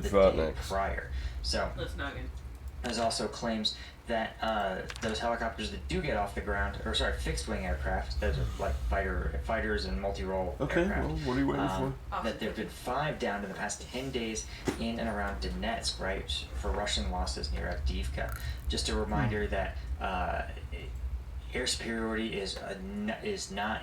the day prior. So that's not good. there's also claims that those helicopters that do get off the ground, or sorry, fixed-wing aircraft, those are like fighters and multi-role aircraft. Well, what are you waiting for? That there have been 5 down in the past 10 days in and around Donetsk, right, for Russian losses near Avdiivka. Just a reminder that air superiority is not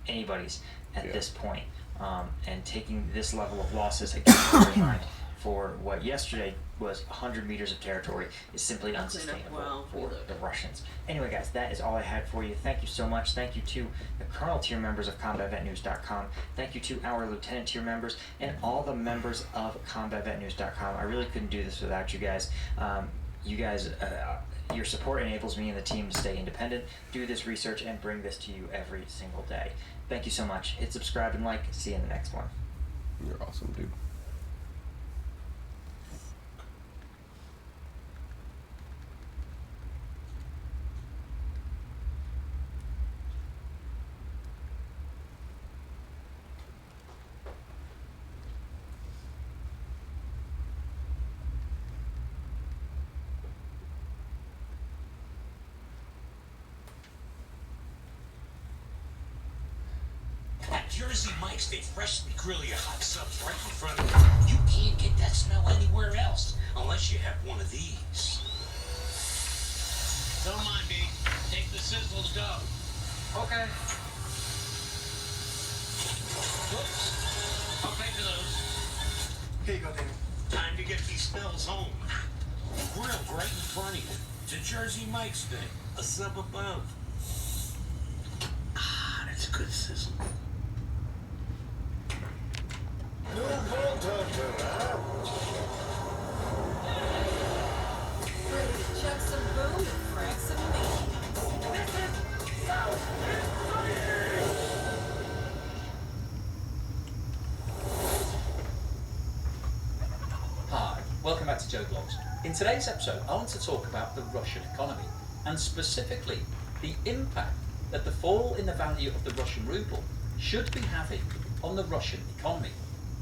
anybody's at this point. And taking this level of losses, again, bear in mind, for what yesterday was 100 meters of territory is simply unsustainable for the Russians. Anyway, guys, that is all I had for you. Thank you so much. Thank you to the Colonel tier members of CombatVetNews.com. Thank you to our Lieutenant tier members and all the members of CombatVetNews.com. I really couldn't do this without you guys. Your support enables me and the team to stay independent, do this research, and bring this to you every single day. Thank you so much. Hit subscribe and like. See you in the next one. You're awesome, dude. Jersey Mike's, they freshly grill your hot subs right in front of you. You can't get that smell anywhere else unless you have one of these. Don't mind me. Take the sizzle to go. Okay. Whoops. I'll pay for those. Here you go, David. Time to get these smells home. Grill right in front of you. It's a Jersey Mike's thing. A sub above. Ah, that's a good sizzle. Chuck some boom and crack some meat. Hi, welcome back to Joe Blogs. In today's episode, I want to talk about the Russian economy, and specifically the impact that the fall in the value of the Russian ruble should be having on the Russian economy.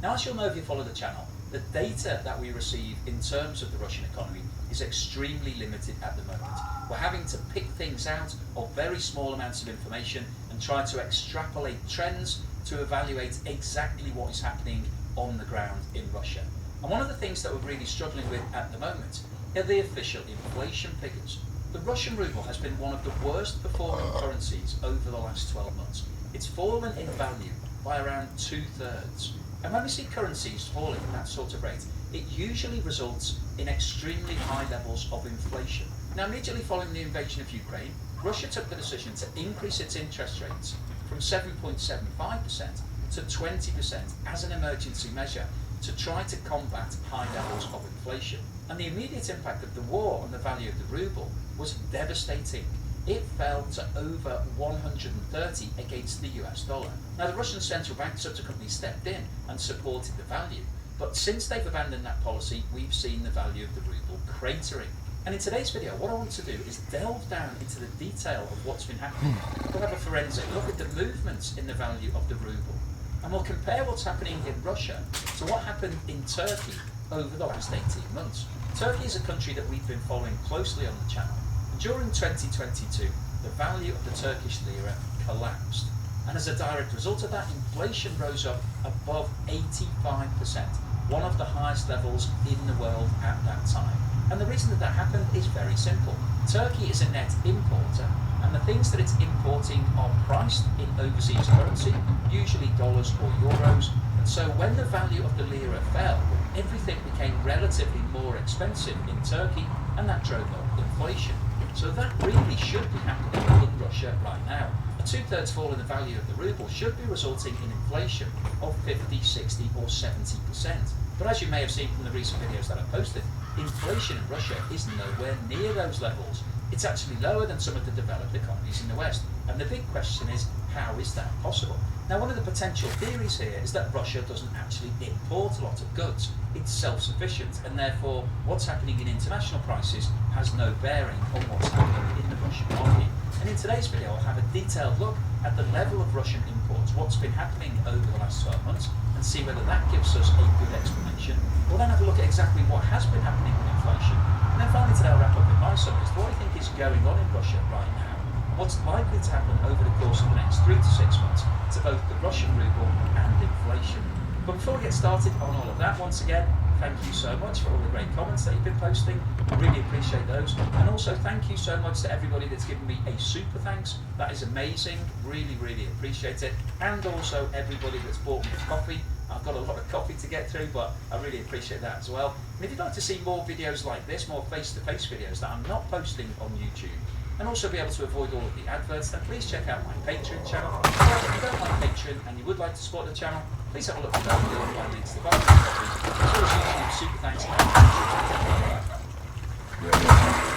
Now, as you'll know if you follow the channel, the data that we receive in terms of the Russian economy is extremely limited at the moment. We're having to pick things out of very small amounts of information and try to extrapolate trends to evaluate exactly what is happening on the ground in Russia. And one of the things that we're really struggling with at the moment are the official inflation figures. The Russian ruble has been one of the worst performing currencies over the last 12 months. It's fallen in value by around 2/3. And when we see currencies falling at that sort of rate, it usually results in extremely high levels of inflation. Now, immediately following the invasion of Ukraine, Russia took the decision to increase its interest rates from 7.75% to 20% as an emergency measure to try to combat high levels of inflation. And the immediate impact of the war on the value of the ruble was devastating. It fell to over 130 against the US dollar. Now, the Russian central bank subsequently stepped in and supported the value, but since they've abandoned that policy, we've seen the value of the ruble cratering. And in today's video, what I want to do is delve down into the detail of what's been happening. We'll have a forensic look at the movements in the value of the ruble, and we'll compare what's happening in Russia to what happened in Turkey over the last 18 months. Turkey is a country that we've been following closely on the channel. During 2022, the value of the Turkish lira collapsed, and as a direct result of that, inflation rose up above 85%, one of the highest levels in the world at that time. And the reason that that happened is very simple. Turkey is a net importer, and the things that it's importing are priced in overseas currency, usually dollars or euros, and so when the value of the lira fell, everything became relatively more expensive in Turkey, and that drove up inflation. So that really should be happening in Russia right now. A 2/3 fall in the value of the ruble should be resulting in inflation of 50, 60 or 70%. But as you may have seen from the recent videos that I posted, inflation in Russia is nowhere near those levels. It's actually lower than some of the developed economies in the West. And the big question is, how is that possible? Now, one of the potential theories here is that Russia doesn't actually import a lot of goods. It's self-sufficient, and therefore what's happening in international prices has no bearing on what's happening in the Russian market. And in today's video, I'll have a detailed look at the level of Russian imports, what's been happening over the last 12 months, and see whether that gives us a good explanation. We'll then have a look at exactly what has been happening with inflation. And then finally today I'll wrap up with my summary as to what I think is going on in Russia right now, and what's likely to happen over the course of the next 3 to 6 months to both the Russian ruble and inflation. But before we get started on all of that, once again, thank you so much for all the great comments that you've been posting. I really appreciate those. And also thank you so much to everybody that's given me a super thanks. That is amazing. Really, really appreciate it. And also everybody that's bought me coffee. I've got a lot of coffee to get through, but I really appreciate that as well. And if you'd like to see more videos like this, more face-to-face videos that I'm not posting on YouTube, and also be able to avoid all of the adverts, then please check out my Patreon channel. Or if you don't like Patreon and you would like to support the channel, please have a look below the link by links to the bottom of the copy, as well as YouTube, super thanks, and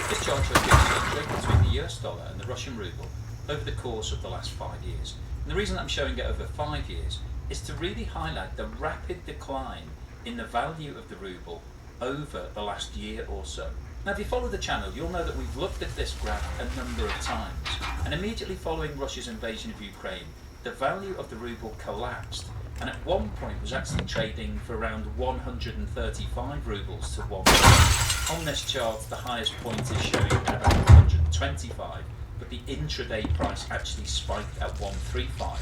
this chart shows the exchange rate between the US dollar and the Russian ruble over the course of the last 5 years. And the reason I'm showing it over 5 years is to really highlight the rapid decline in the value of the ruble over the last year or so. Now if you follow the channel, you'll know that we've looked at this graph a number of times, and immediately following Russia's invasion of Ukraine, the value of the ruble collapsed, and at one point was actually trading for around 135 rubles to 1 dollar. On this chart, the highest point is showing at about 125, but the intraday price actually spiked at 135.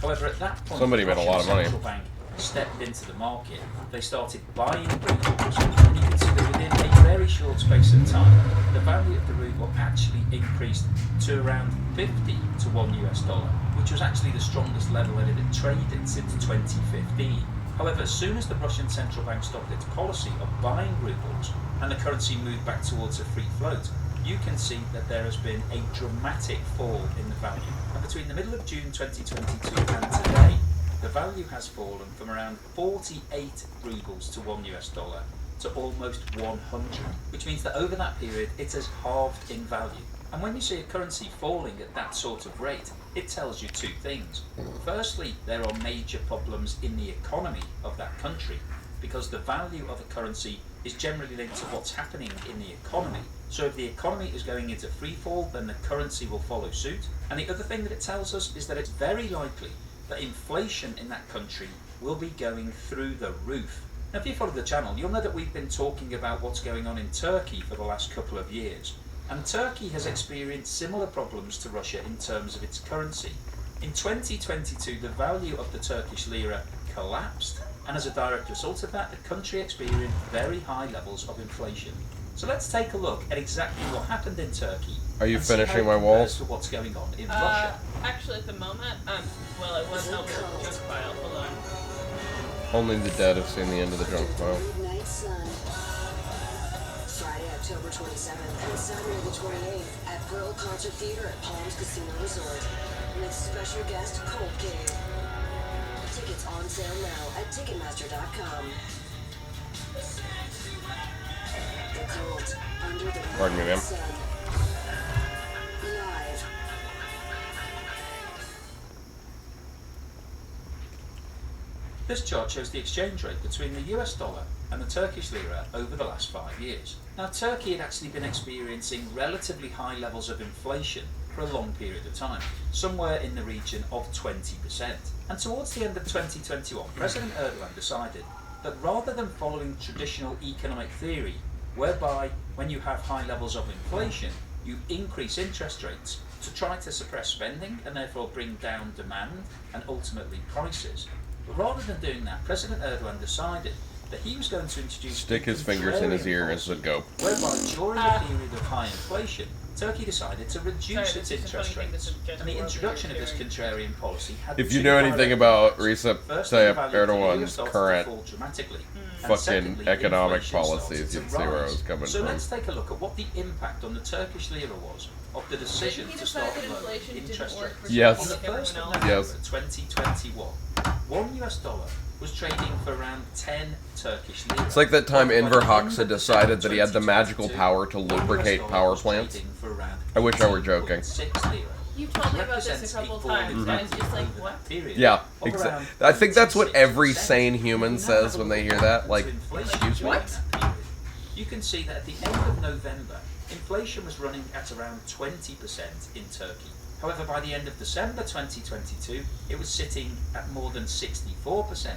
However, at that point, Somebody made a lot of money. Central Bank stepped into the market. They started buying rubles, and you can see that within a very short space of time, the value of the ruble actually increased to around 50 to 1 US dollar, which was actually the strongest level that it had traded since 2015. However, as soon as the Russian central bank stopped its policy of buying rubles and the currency moved back towards a free float, you can see that there has been a dramatic fall in the value. And between the middle of June 2022 and today, the value has fallen from around 48 rubles to 1 US dollar to almost 100, which means that over that period it has halved in value. And when you see a currency falling at that sort of rate, it tells you two things. Firstly, there are major problems in the economy of that country, because the value of a currency is generally linked to what's happening in the economy. So if the economy is going into free fall, then the currency will follow suit. And the other thing that it tells us is that it's very likely that inflation in that country will be going through the roof. Now if you follow the channel, you'll know that we've been talking about what's going on in Turkey for the last couple of years. And Turkey has experienced similar problems to Russia in terms of its currency. In 2022, the value of the Turkish lira collapsed, and as a direct result of that, the country experienced very high levels of inflation. So let's take a look at exactly what happened in Turkey. Are you and see how finishing it my compares walls? to what's going on in Russia. Actually, at the moment, well, it was not the junk pile. Hold on. Only the dead have seen the end of the junk pile. Midnight Sun. Friday, October 27th and Saturday the 28th at Pearl Concert Theater at Palms Casino Resort with special guest Cold Cave. Tickets on sale now at Ticketmaster.com. The Cult under the Pardon me, ma'am. sun. Live. This chart shows the exchange rate between the US dollar and the Turkish lira over the last 5 years. Now Turkey had actually been experiencing relatively high levels of inflation for a long period of time, somewhere in the region of 20%. And towards the end of 2021, President Erdogan decided that rather than following traditional economic theory, whereby when you have high levels of inflation, you increase interest rates to try to suppress spending and therefore bring down demand and ultimately prices. But rather than doing that, President Erdogan decided that he was going to introduce Stick his fingers in his ear and said go. whereby during a period of high inflation, Turkey decided to reduce Sorry, its this is interest funny thing, rates. this is just And the what introduction of we're this hearing. contrarian policy had If you two know anything direct about effects. Recep Firstly, Tayyip the value of the euro Erdogan's started to current fall dramatically. And fucking secondly, economic inflation started policies, to you'd see where I rise. was coming So from. let's take a look at what the impact on the Turkish lira was of the decision Didn't he to decide start that lowering inflation didn't interest work rates? for Yes. On the everyone 1st of else? November Yes. 2021, 1 US dollar was trading for around 10 Turkish lira. It's like that time By the Enver end Hoxha of decided that he had the 2022, magical power to 1 US lubricate dollar power was plants. trading for around I wish I were joking. 18.6 lira. You told me about Represents this a couple fall times, in and I was value just like, over what? that period Yeah, of around I think that's what every 26%. sane human Now says have a when they look hear at that. what Like, inflation excuse me? during that period. You can see that at the end of November, inflation was running at around 20% in Turkey. However, by the end of December 2022, it was sitting at more than 64%.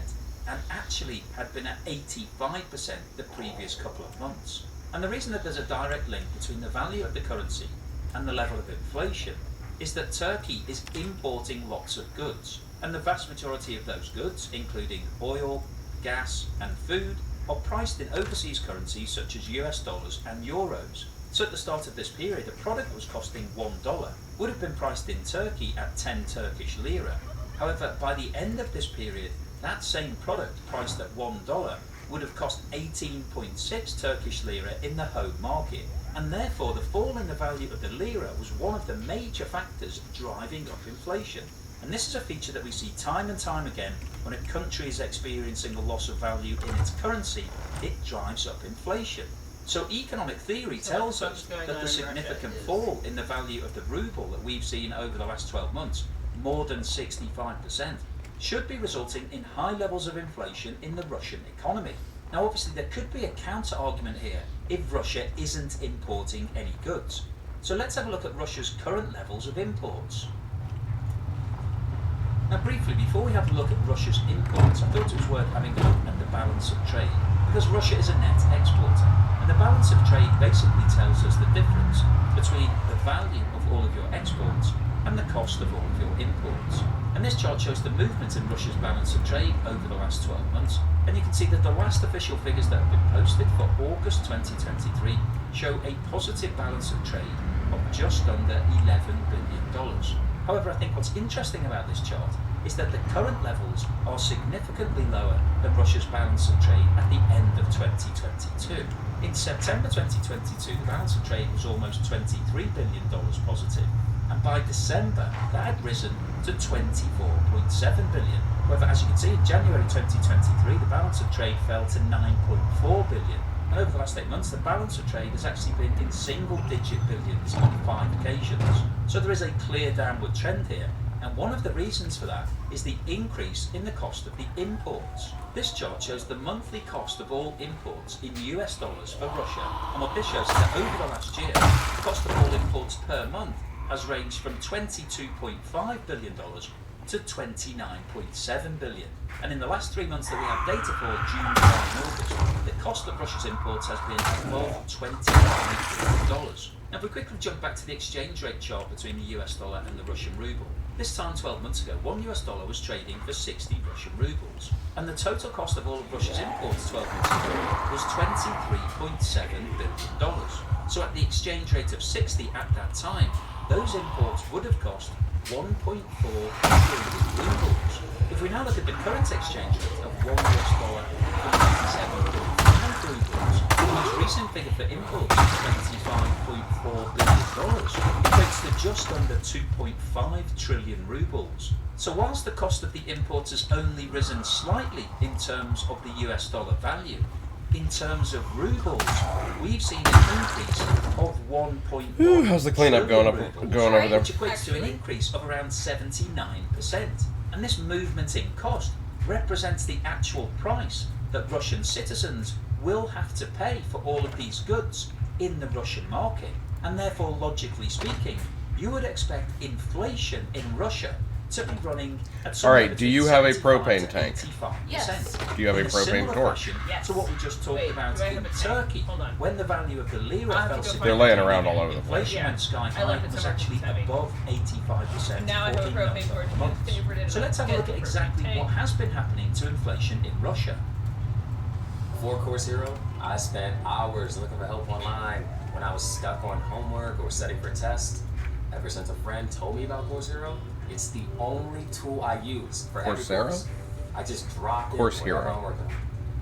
and actually had been at 85% the previous couple of months. And the reason that there's a direct link between the value of the currency and the level of inflation is that Turkey is importing lots of goods, and the vast majority of those goods, including oil, gas and food, are priced in overseas currencies such as US dollars and euros. So at the start of this period, a product that was costing $1 would have been priced in Turkey at 10 Turkish lira. However, by the end of this period, that same product priced at $1 would have cost 18.6 Turkish lira in the home market, and therefore the fall in the value of the lira was one of the major factors driving up inflation. And this is a feature that we see time and time again when a country is experiencing a loss of value in its currency, it drives up inflation. So economic theory tells us that the significant fall in the value of the ruble that we've seen over the last 12 months, more than 65%, should be resulting in high levels of inflation in the Russian economy. Now obviously there could be a counter argument here if Russia isn't importing any goods. So let's have a look at Russia's current levels of imports. Now briefly, before we have a look at Russia's imports, I thought it was worth having a look at the balance of trade, because Russia is a net exporter, and the balance of trade basically tells us the difference between the value of all of your exports and the cost of all of your imports. And this chart shows the movement in Russia's balance of trade over the last 12 months, and you can see that the last official figures that have been posted for August 2023 show a positive balance of trade of just under $11 billion. However, I think what's interesting about this chart is that the current levels are significantly lower than Russia's balance of trade at the end of 2022. In September 2022, the balance of trade was almost $23 billion positive, and by December that had risen to $24.7 billion. However, as you can see, in January 2023, the balance of trade fell to $9.4 billion. And over the last 8 months, the balance of trade has actually been in single-digit billions on 5 occasions. So there is a clear downward trend here, and one of the reasons for that is the increase in the cost of the imports. This chart shows the monthly cost of all imports in US dollars for Russia, and what this shows is that over the last year, the cost of all imports per month has ranged from $22.5 billion to $29.7 billion. And in the last 3 months that we have data for, June, July and August, the cost of Russia's imports has been above $25 billion. Now if we quickly jump back to the exchange rate chart between the US dollar and the Russian ruble, this time 12 months ago, $1 was trading for 60 Russian rubles. And the total cost of all of Russia's imports 12 months ago was $23.7 billion. So at the exchange rate of 60 at that time, those imports would have cost 1.4 trillion rubles. If we now look at the current exchange rate of $1 for 97.5 rubles, the most recent figure for imports is $25.4 billion, equates to just under 2.5 trillion rubles. So whilst the cost of the imports has only risen slightly in terms of the US dollar value, in terms of rubles, we've seen an increase of 1.1 how's the cleanup going over there? which equates to an increase of around 79%. And this movement in cost represents the actual price that Russian citizens will have to pay for all of these goods in the Russian market. And therefore, logically speaking, you would expect inflation in Russia to be running at Alright, do you have a propane tank? Yes. Do you have a propane torch? Yes. To what we just talked Wait, about do I in have a tank? Turkey, Hold on. when the value of the lira I'll have fell to go significantly, They're laying around all over the place. inflation went sky I high left it and was somewhere actually heavy. above 85% Now I have a 14 propane months torch. a month. Favorite it So let's have a look at is. exactly Hey. what has been happening to inflation in Russia. For Course Hero, I spent hours looking for help online when I was stuck on homework or studying for a test. Ever since a friend told me about Course Hero, it's the only tool I use for every Coursera? course. I just drop it Course whenever Hero. I'm working.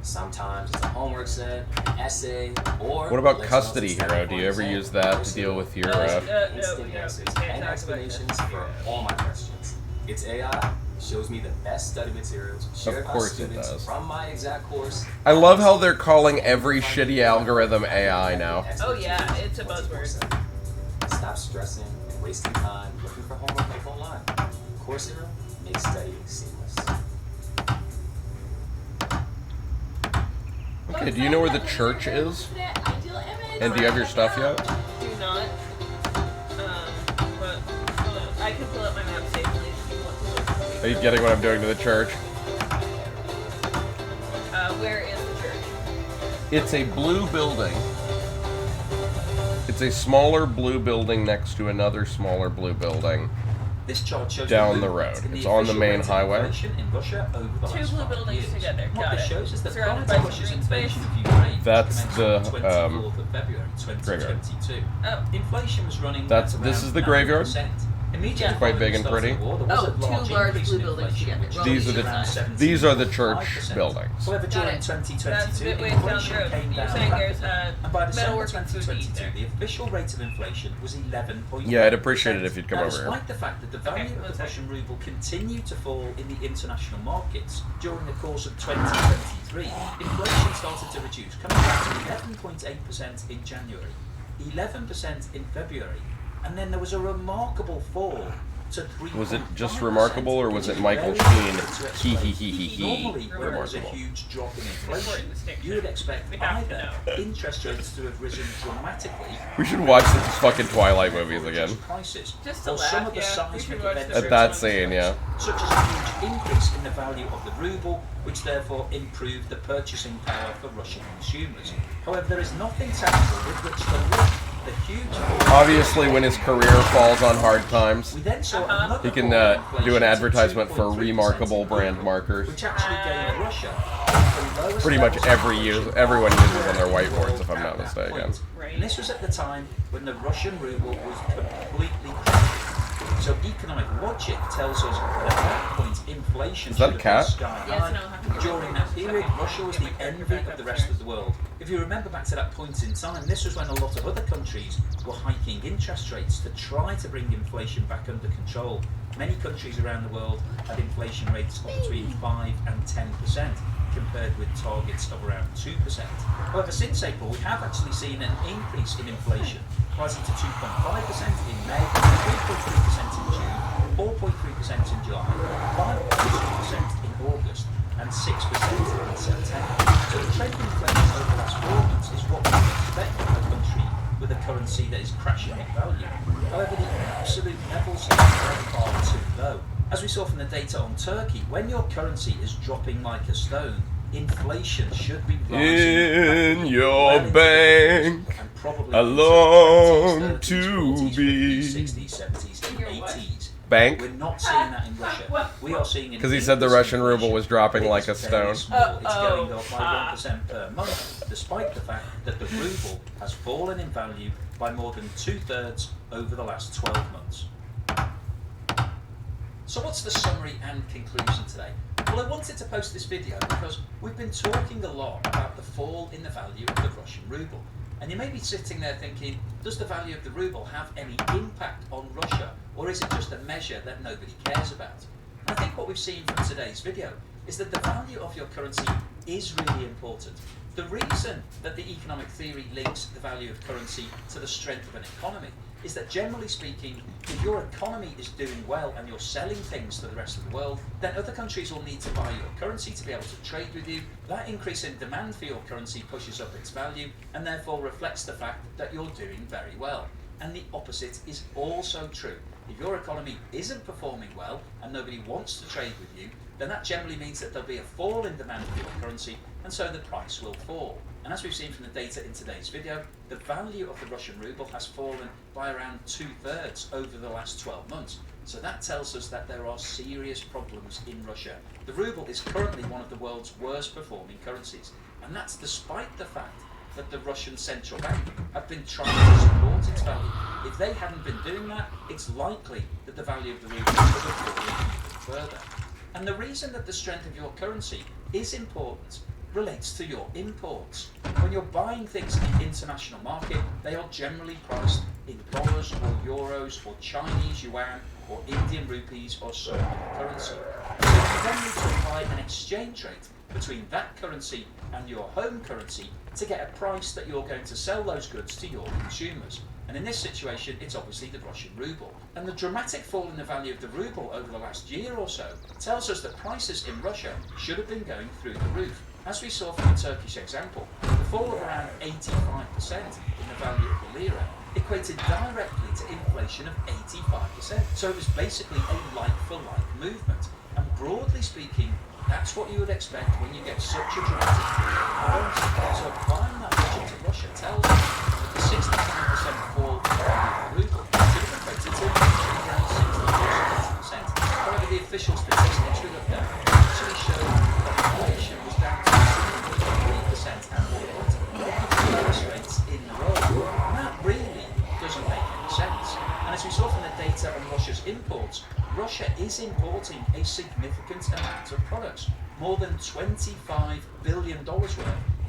Sometimes it's a homework set, an essay, or What about lessons Custody studying Hero? for Do an you ever exam. use that to Course deal Hero with your, has No, instant we answers can't and talk about explanations Custody for Hero. all my questions. Its AI shows me the best study materials shared by course it students does. from my exact course. I love how they're calling every shitty algorithm AI now. Oh yeah, it's a buzzword. Stop stressing and wasting time looking for homework help online. Course Hero makes studying seamless. Okay, do you know where the church is? And do you have your stuff yet? Do not. But hold on. I can pull up my map safely if you want to look. Are you getting what I'm doing to the church? where is the church? It's a blue building. It's a smaller blue building next to another smaller blue building. This chart shows Down the movement road. in It's on the official main rate of highway. inflation in Russia over the Two last blue 5 buildings years. together. What Got this it. shows is that Surrounded prior by to some Russia's green invasion space. of Ukraine, That's commenced the, on the 24th of February 2022, Oh. inflation was running That's- at this around is the graveyard? 9%. Immediately Yeah. Quite following big the and start of pretty. the war, there was Oh, a large two large increase blue in buildings inflation, together. which Well, These reached are the- around 17.5%. these are the church buildings. However, Got during it. 2022, That's a bit ways down the inflation road. came You're down saying there's rapidly. And by December metalworking food 2022, there. the official rate of inflation was 11.1%. Yeah, I'd appreciate it if you'd come now, over here. despite the fact that the value Okay, of one the sec. Russian ruble continued to fall in the international markets during the course of 2023, inflation started to reduce, coming down to 11.8% in January, 11% in February, and then there was a remarkable fall to 3.5%. Was it just remarkable, or was it Michael Sheen? He Normally, when there was a remarkable. huge drop in inflation, Distinction. you would expect We have to either know. interest rates to have risen dramatically. We should watch these fucking Twilight movies again. Prices, Just to or some laugh, of the yeah. We should seismic watch events the At that first scene, yeah. such as a huge increase in the value of the ruble, which therefore improved the purchasing power for Russian consumers. However, there is nothing tangible with which to link the huge fall. Obviously, when his career falls on hard times, We then saw another he can fall in do an inflation to advertisement for 2.3% remarkable in brand April, markers. which actually gave Russia the lowest Pretty much levels of everyone inflation uses on their whiteboards, if I'm at not that mistaken. point. Right. And this was at the time when the Russian ruble was completely crushed. So economic logic tells us that at that point inflation Is that a should have cat? been sky Yes, high. and I'll have to get During rid that of period, it. Russia was Get the my envy back of the rest upstairs. of the world. If you remember back to that point in time, this was when a lot of other countries were hiking interest rates to try to bring inflation back under control. Many countries around the world had inflation rates of between 5 and 10%, compared with targets of around 2%. However, since April, we have actually seen an increase in inflation, rising to 2.5% in May, 3.3% in June, 4.3% in July, 5.2% in August, and 6% in September. So the trend in inflation over the last 4 months is what we would expect from a country with a currency that is crashing in value. However, the absolute levels are too low. As we saw from the data on Turkey, when your currency is dropping like a stone, inflation should be rising In rapidly, your well into the bank, 50s, and probably I into the long 20s, 30s, to 40s, be. 50s, 60s, 70s, and Your what? 80s. Bank? We're not seeing that in Russia. We are seeing an 'Cause he said the increase in Russian ruble inflation, was dropping but like it's a very stone. small. It's going up by Uh-oh. 1% per month, despite the fact that the ruble has fallen in value by more than 2/3 over the last 12 months. So what's the summary and conclusion today? Well, I wanted to post this video because we've been talking a lot about the fall in the value of the Russian ruble. And you may be sitting there thinking, does the value of the ruble have any impact on Russia? Or is it just a measure that nobody cares about? And I think what we've seen from today's video is that the value of your currency is really important. The reason that the economic theory links the value of currency to the strength of an economy is that, generally speaking, if your economy is doing well and you're selling things to the rest of the world, then other countries will need to buy your currency to be able to trade with you. That increase in demand for your currency pushes up its value and therefore reflects the fact that you're doing very well. And the opposite is also true. If your economy isn't performing well and nobody wants to trade with you, then that generally means that there'll be a fall in demand for your currency, and so the price will fall. And as we've seen from the data in today's video, the value of the Russian ruble has fallen by around 2/3 over the last 12 months. So that tells us that there are serious problems in Russia. The ruble is currently one of the world's worst performing currencies, and that's despite the fact that the Russian central bank have been trying to support its value. If they hadn't been doing that, it's likely that the value of the ruble would have fallen even further. And the reason that the strength of your currency is important relates to your imports. When you're buying things in the international market, they are generally priced in dollars or euros or Chinese yuan or Indian rupees or some other currency. So you then need to apply an exchange rate between that currency and your home currency to get a price that you're going to sell those goods to your consumers. And in this situation, it's obviously the Russian ruble. And the dramatic fall in the value of the ruble over the last year or so tells us that prices in Russia should have been going through the roof. As we saw from the Turkish example, the fall of around 85% in the value of the lira equated directly to inflation of 85%. So it was basically a like-for-like movement. And broadly speaking, That's what you would expect when you get such a dramatic fall. So applying that logic to Russia tells us that the 65% fall in the value of the ruble should have affected to around 60%. However, the official statistics we looked at actually show that inflation was down to 6.3% and the lowest rates in the world. And that really doesn't make any sense. And as we saw from the data on Russia's imports, Russia is importing a significant amount of products, more than $25 billion worth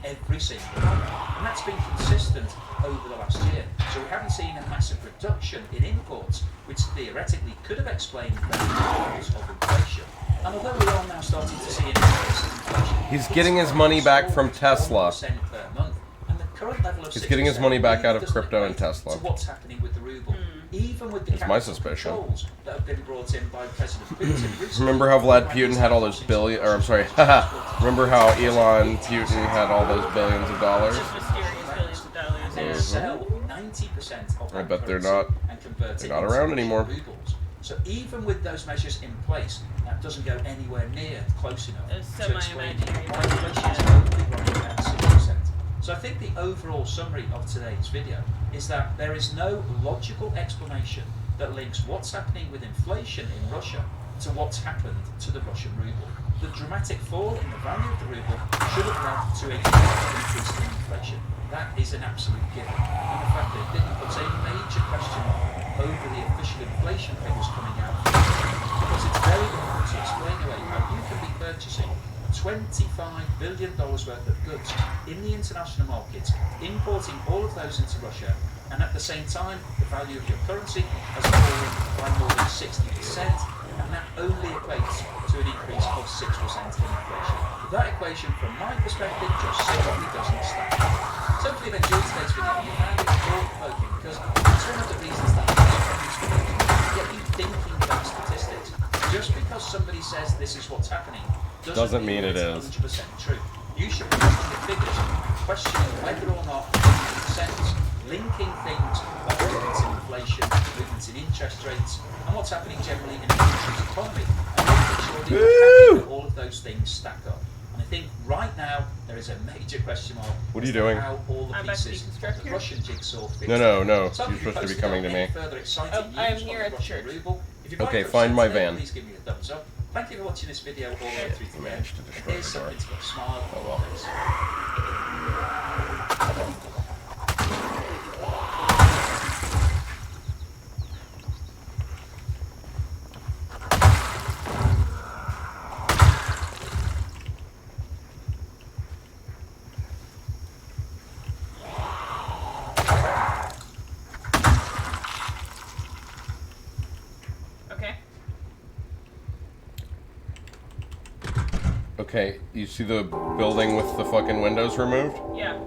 every single month. And that's been consistent over the last year. So we haven't seen a massive reduction in imports, which theoretically could have explained the levels of inflation. And although we are now starting to see an increase in inflation, He's getting his money back from Tesla. 1% per month. And the current level of He's getting his money back out of doesn't crypto and equate Tesla. to what's happening with the ruble. Even with the That's my capital suspicion. controls that have been brought in by President Putin recently. Remember how Vlad Putin had all those billion, or I'm sorry, remember how Elon Putin had all those billions of dollars? Just mysterious billions of dollars. They Yeah. sell 90% of I that bet they're currency not- and convert they're it not into around Russian anymore. rubles. So even with those measures in place, that doesn't go anywhere near close enough It's to explain semi-imaginary why inflation is only running at 6%. So I think the overall summary of today's video is that there is no logical explanation that links what's happening with inflation in Russia to what's happened to the Russian ruble. The dramatic fall in the value of the ruble should have led to a increase in inflation. That is an absolute given. And the fact that it didn't puts a major question mark over the official inflation figures coming out. Because it's very difficult to explain away how you can be purchasing $25 billion worth of goods in the international markets, importing all of those into Russia, and at the same time, the value of your currency has fallen by more than 60%, and that only equates to an increase of 6% in inflation. That equation, from my perspective, just simply doesn't stack. So hopefully you've enjoyed today's video and you found it thought-provoking, because it's one of the reasons that get you thinking about statistics. Just because somebody says this is what's happening doesn't mean it is 100% true. You should be looking at figures, questioning whether or not it makes sense, linking things like movements in inflation, movements in interest rates, and what's happening generally in the country's economy, and making sure that you're tracking that all of those things stack up. And I think right now there is a major question mark. What are you as to doing? How all the I'm about to pieces of deconstruct the here. Russian jigsaw fit No. together. You're So supposed to be posted coming to on me. any further exciting Oh, I am news here on at the the Russian church. ruble. If you've Okay, liked what find you've my seen today, van. Please give me a thumbs up. Thank you for watching this video all the way through to the end. Managed to destroy Here's the door. something to put a smile on your face. Okay. Okay, you see the building with the fucking windows removed? Yeah.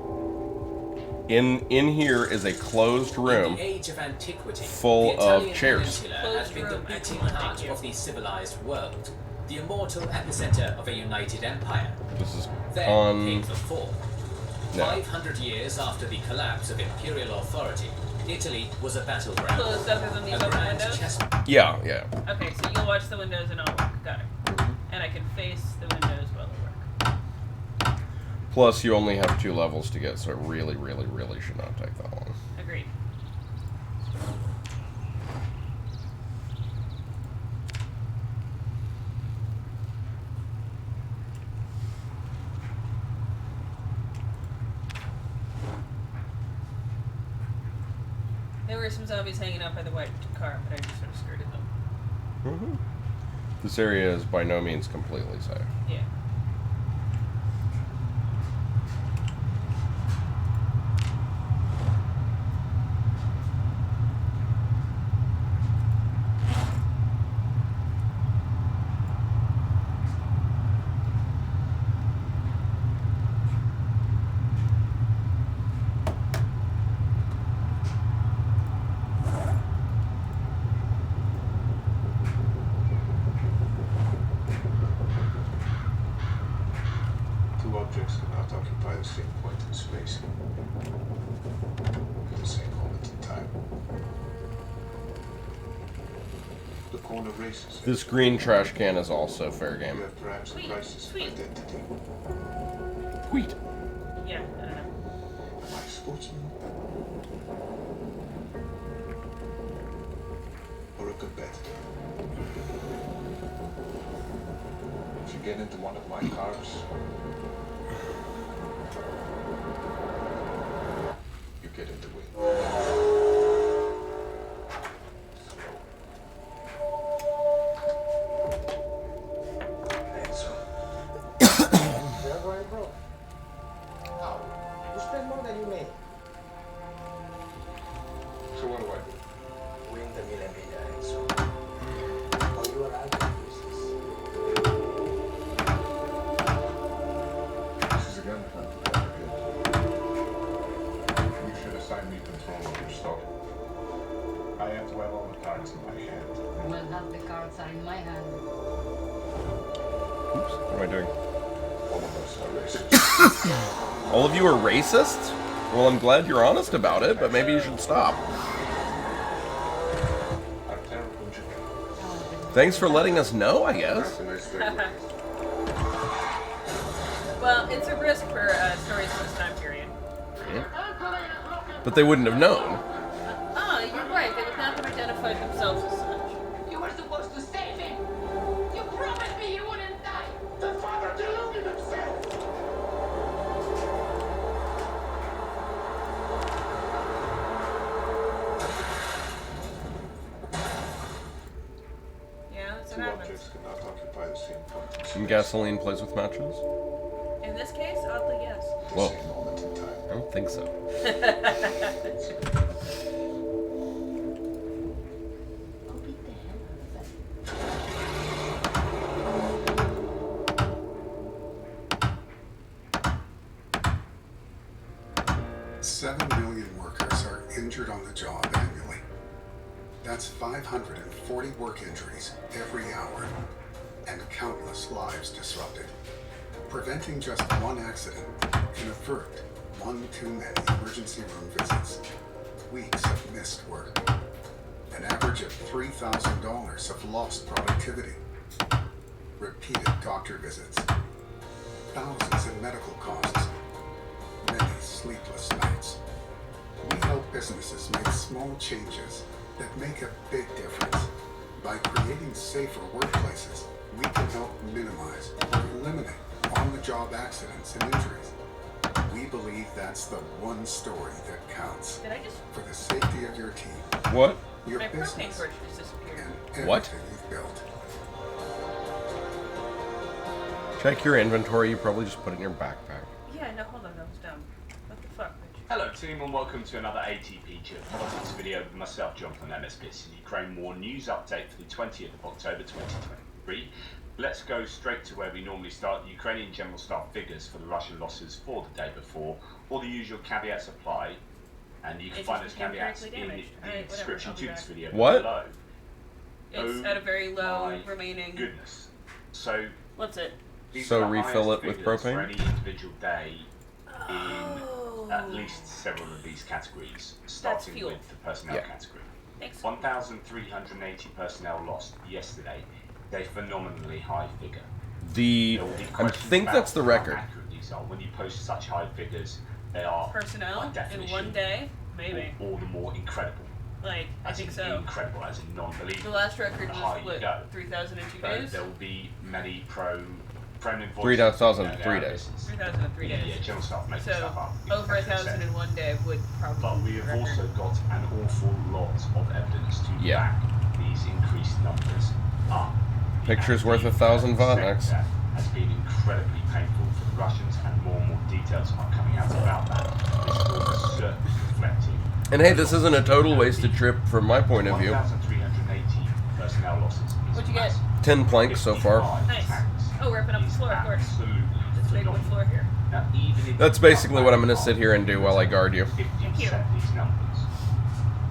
In here is a closed In room. the age of antiquity, full the of Italian chairs. peninsula Closed has been the room, beating excellent, heart thank you. of the civilized world, the immortal epicenter of a united empire. This is Then on... came the fall. No. 500 years after the collapse of imperial authority, Italy was a battleground. Closed other than these A open grand windows? chess. Yeah. Okay, so you'll watch the windows and I'll work. Got it. And I can face the windows while I work. Plus, you only have 2 levels to get, so it really, really, really should not take that long. Agreed. There were some zombies hanging out by the white car, but I just sort of skirted them. This area is by no means completely safe. Yeah. corner races. This green trash can is also fair game. You have perhaps a Sweet, crisis of sweet. identity. Wheat. Yeah. Am I a sportsman? Or a competitor? If you get into one of my cars, you get in the way. They're going broke. How? You spend more than you make. So what do I do? Win the Millennia, Enzo. Or you are out of business. This is a gun plant. You should assign me control of your stock. I have to have all the cards in my hand. Well, half the cards are in my hand. Oops, what am I doing? All of us are racist. All of you are racist? Well, I'm glad you're honest about it, but maybe you should stop. Are terrible Japan. Thanks for letting us know, I guess. That's a nice segue. Well, it's a risk for stories from this time period. But they wouldn't have known. Oh, you're right. They would not have identified themselves as such. You were supposed to save him. You promised me you wouldn't die. The father deluded himself! Yeah, that's Two what happens. objects cannot occupy the same point in And gasoline plays with matches? In this case, oddly, yes. the Whoa. same moment in time. I don't think so. I'll beat the hell out of them. 7 million workers are injured on the job annually. That's 540 work injuries every hour, and countless lives disrupted. Preventing just one accident can avert one too many emergency room visits, weeks of missed work, an average of $3,000 of lost productivity, repeated doctor visits, thousands in medical costs, many sleepless nights. We help businesses make small changes that make a big difference. By creating safer workplaces, we can help minimize or eliminate on-the-job accidents and injuries. We believe that's the one story that counts. Did I just... For the safety of your team, What? your My propane business, torch just disappeared. and What? everything you've built. Check your inventory, you probably just put it in your backpack. Yeah, no, hold on, that was dumb. What the fuck, bitch? Hello team and welcome to another ATP Politics video with myself, Jonathan MSBS, Ukraine War News Update for the 20th of October 2023. Let's go straight to where we normally start. The Ukrainian General Staff figures for the Russian losses for the day before. All the usual caveats apply, and you can It find just those became caveats critically in the damaged. Alright, whatever, description I'll be to this back. video What? below. It's Oh at a very low my remaining... Goodness. So What's it? these So are the refill highest it with figures propane? for any individual day in Oh. at least several of these categories, starting fuel. with the personnel Yeah. category. Thanks. 1,380 personnel lost yesterday. A phenomenally high figure. The... There will be I questions think about that's the how record. accurate these are. When you post such high figures, they are Personnel by in definition one day? Maybe. all the more incredible. Like, I As think in so. incredible, as in non-believable. The last record The higher was, you what, go. 3,002 So days? there will be many prominent voices. 3,003 days. 3,003 days. Yeah, general staff making So, stuff up. over As I said. 1,000 in one day would probably But we be the have record. also got an awful lot of evidence to Yeah. back these increased numbers up. Picture's And worth the 1,000 Vodniks. sector has been incredibly painful for the Russians, and more details are coming out about that. This is all certainly reflecting. And hey, this isn't a total wasted trip from my point of view. 1,380 personnel losses. is What'd you get? massive. 10 planks so far. 55 Nice. tanks Oh, we're ripping up the is floor, of course. Absolutely This big wood phenomenal. floor here. Now, even if That's you basically cut what I'm that gonna sit here and do while I guard you. 50% of these numbers,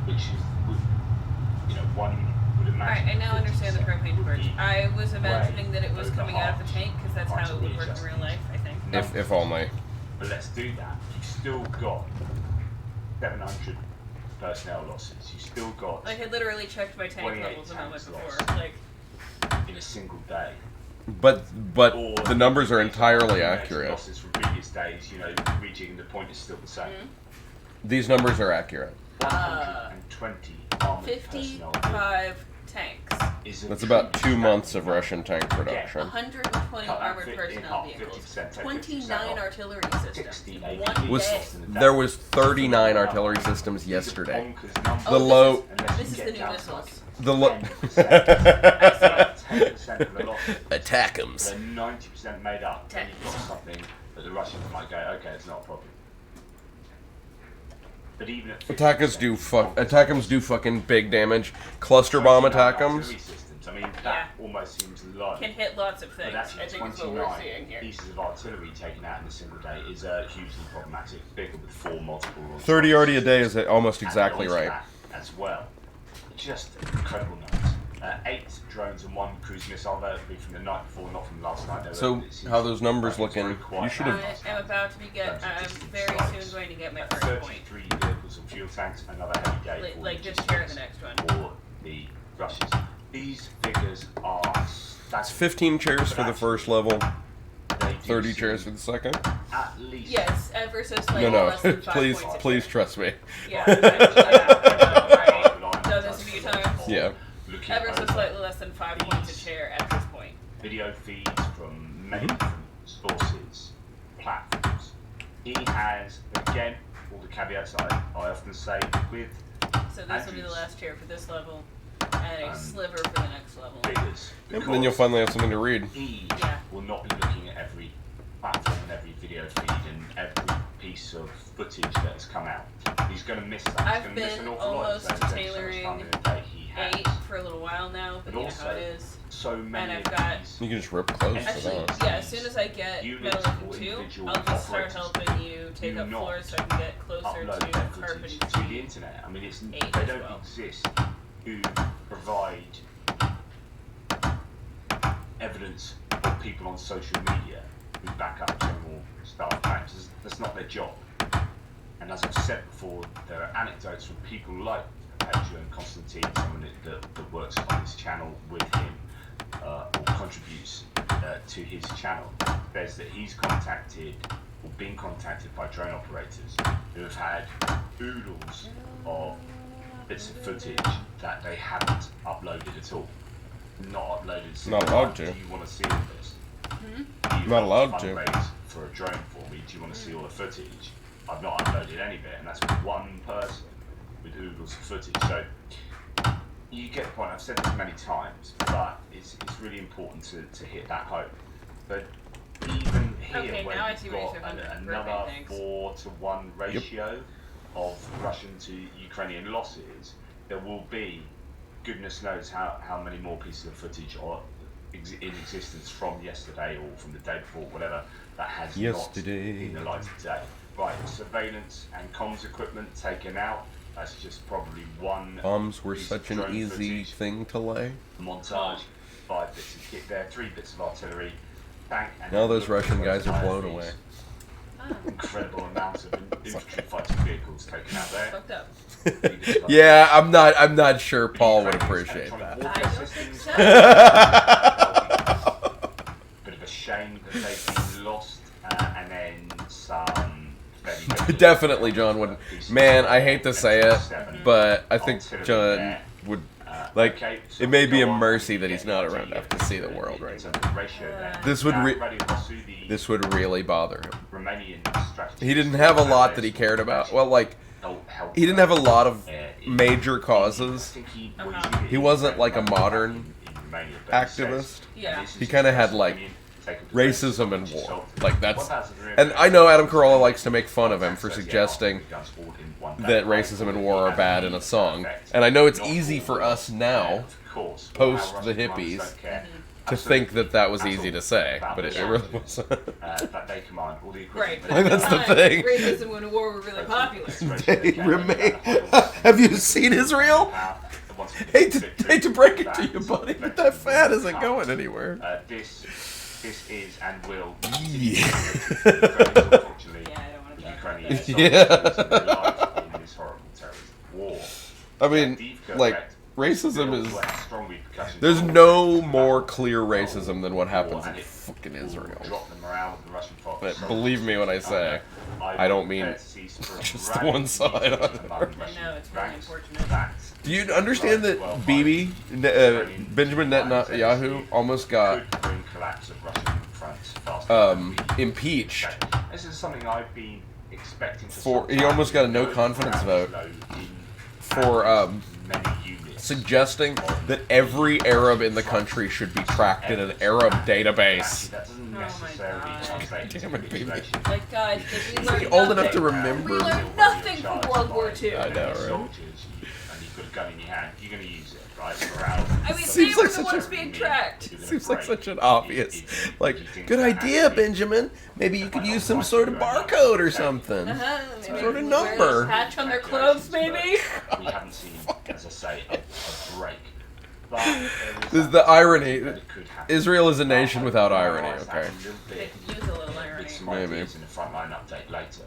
which is, you know, one would imagine. Alright, I now understand the 50% propane would torch. be I was imagining way that it was over coming out of half. the tank, because that's Hard how to it would work readjust in real these life, I think. If only. But let's do that. You've still got 700 personnel losses. You still got I had literally checked my tank 28 levels a moment tanks before. lost. Like, in a single day. But Or the numbers are entirely the accurate. losses from previous days, you know, rejigging the point is still the same. These numbers are accurate. 120 armored personnel 55 tanks. is a That's about true 2 months of Russian tank Yeah, production. 120 Cut that armored in personnel half, vehicles, 50%, take 29 50% off. artillery systems. 60 in APs. one Was day. there was 39 artillery systems yesterday. Bonkers numbers. The low, This is the new missiles. the low. 10% of the losses. Attack 'ems. They're 90% made up. Then you've got something that the Russians might go, okay, it's not a problem. But even at 50%, Attack 'ems do fucking big damage. Cluster bomb attack 'ems. artillery systems, I mean, that almost seems low. Can hit lots of But things. actually, I think is what we're 29 seeing here. pieces of artillery taken out in a single day is hugely problematic. Bigger with 4 multiple launch 30 already a day is almost and exactly onto right. that as well. Just incredible numbers. 8 drones and 1 cruise missile. That would be from the night before, not from last night. So how those numbers looking? You should have. I am about to I'm very soon going to get my first point. 33 vehicles and fuel tanks, another heavy day. Like this chair, the next one. For the Russians. These figures are It's staggering. 15 chairs for the first level, They do 30 seem chairs for the second. At least. Yes, ever so slightly No, less than no, 5 please, points a please chair. trust me. Yeah, I've done this a few times. Yeah. Ever so slightly less than 5 points a chair at this point. Video feeds from many different sources, platforms. He has, again, all the caveats I often say with So this will be the last chair for this level, and a sliver for the next level. figures. Yep, then you'll finally have something to read. He will not be looking at every platform and every video feed and every piece of footage that has come out. He's going to miss that. He's I've going to miss been an awful lot. almost He's spending so much time tailoring in the day. He has. 8 for a little while now, but you know also, how it is. so many And of I've got these You can just rip close to actually, that. yeah. As soon as I get units Metal or Looking 2, individual I'll just start operators helping you take do up not floors so I can get closer upload to their carpeting. footage to the internet. I mean, it's, they as don't well. exist to provide evidence for people on social media who back up general staff claims. That's not their job. And as I've said before, there are anecdotes from people like Pedro and Constantine, someone that works on his channel with him or contributes to his channel. There's that he's contacted or been contacted by drone operators who have had oodles of bits of footage that they haven't uploaded at all. Not uploaded. Not allowed to. Do you want to see all this? Mm-hmm. Not allowed to. Fundraise for a drone for me. Do you want to see all the footage? I've not uploaded any of it, and that's one person with oodles of footage. So you get the point. I've said this many times, but it's really important to hit that home. But even here, Okay, where now I you've see where got you're coming from. another Perfect, thanks. 4-to-1 ratio of Russian to Ukrainian losses, there will be, goodness knows how many more pieces of footage are in existence from yesterday or from the day before, whatever, that has not in the light of day. Right, surveillance and comms equipment taken out. That's just probably one. Bombs were piece such of an drone easy footage. thing to lay. Montage, 5 bits of kit there, 3 bits of artillery, tank, and Now those look at Russian guys are those blown IFVs. away. Incredible amounts of infantry fighting vehicles taken out there. Fucked up. Yeah, I'm not sure Paul would appreciate that. I don't think so. Bit of a shame that they've been lost, and then some. Very Definitely, John wouldn't. Man, I hate to say it, but I think John would. Like, it may be a mercy that he's not around enough to see the world right now. This would really bother him. He didn't have a lot that he cared about. Well, like, he didn't have a lot of major causes. He wasn't like a modern activist. Yeah. He kind of had like racism and war. Like that's, and I know Adam Carolla likes to make fun of him for suggesting that racism and war are bad in a song. And I know it's easy for us now, post the hippies, to think that that was easy to say, but it really wasn't. Right. Like, that's the thing. Racism and war were really popular. They remain. Have you seen Israel? Hate to break it to you, buddy, but that fat isn't going anywhere. This is and will. Yeah. Unfortunately, Yeah, I don't want to Ukrainian Yeah. soldiers in this horrible terrorist war. I mean, like, racism is... There's no more clear racism than what happens in fucking Israel. But believe me when I say, I don't mean just the one side on it. I know, it's really unfortunate. Do you understand that Bibi, Benjamin Netanyahu, almost got impeached This is something I've been expecting for? He almost got a no confidence vote for suggesting that every Arab in the country should be tracked in an Arab database. Damn it, Bibi. Like, guys, did we learn Old enough nothing? to remember. We learned nothing from World War II. I know, right? Got a gun in your hand, you're going to use it, right? I mean, Seems they like were the such ones a- being tracked. Seems like such an obvious, like, good idea, Benjamin. Maybe you could use some sort of barcode or something. Some sort of number. Patch on their clothes, maybe. We haven't seen, as I say, a break. This is the irony. Israel is a nation without irony, okay? They could use a little irony. Maybe. In the frontline update later.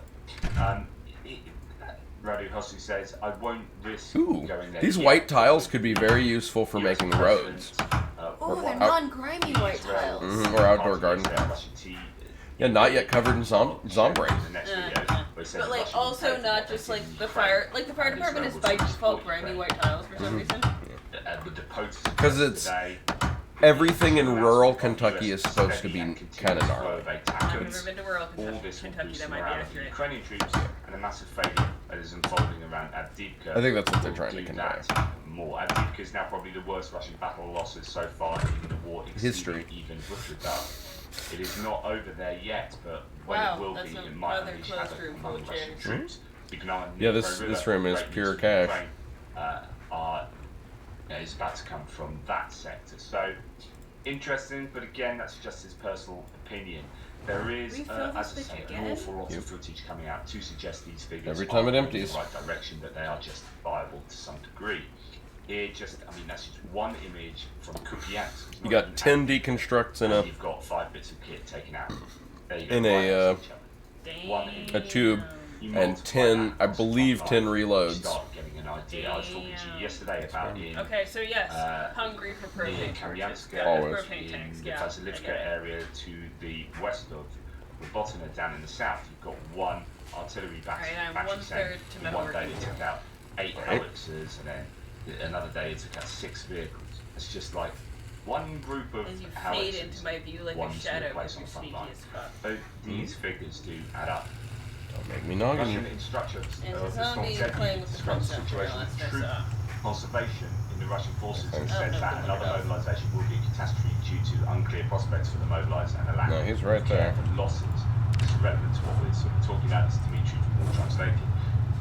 Radu Hossi says, I won't risk Ooh, going there. these yet. white tiles could be very useful for making roads. Oh, they're non-grimy white tiles. Or outdoor garden. Yeah, not yet covered in Zomboid. But like, also not just like the fire department is by default grimy white tiles for some reason. Because it's everything in rural Kentucky is supposed to be kind of gnarly. I've never been to rural Kentucky. That might be accurate. Ukrainian troops and a massive failure that is unfolding around Avdiivka. I think that's what they're trying to convey. More. Avdiivka is now probably the worst Russian battle losses so far in the war. History. Even Vuhledar. It is not over there yet, but when it will be, it might unleash havoc among Russian troops. Keep an eye on Yeah, Dnipro this River. room is Great pure news cash. Ukraine, is about to come from that sector. So interesting, but again, that's just his personal opinion. There is, as I say, an awful lot of footage coming out to suggest these figures Every time are it going empties. in the right direction, that they are justifiable to some degree. Here, that's just one image from Kupiansk. It's You not got even 10 active. deconstructs in And you've got 5 bits of kit taken out. There you go, in right a next to each other. One image. a tube You and multiply 10, that I across the believe, front 10 line, you reloads. start getting an idea. I was talking to you yesterday about in Okay, so yes, hungry for propane. Kamyanska, Always. Propane tanks, in the yeah. Vasilivka area to the west of Robotina down in the south. You've got one artillery battery. Alright, I'm 1/3 to One day metalworking. they took out 8 howitzers, and then another day it took out 6 vehicles. It's just like one group of As you fade howitzers, into my view like a one to shadow place because on you're front sneaky line. as fuck. So these figures do add up. Don't make me noggin Russian you. instructors And of it's the not me Storm playing with the described the concept, to be situation honest, of troop so. conservation in the Russian forces and Okay. said Oh, no, that don't another look it up. mobilisation will be a catastrophe due to unclear prospects for the mobilised and a lack No, he's right of care there. for losses. This is relevant to what we're sort of talking about. This is Dmitry from War Translated.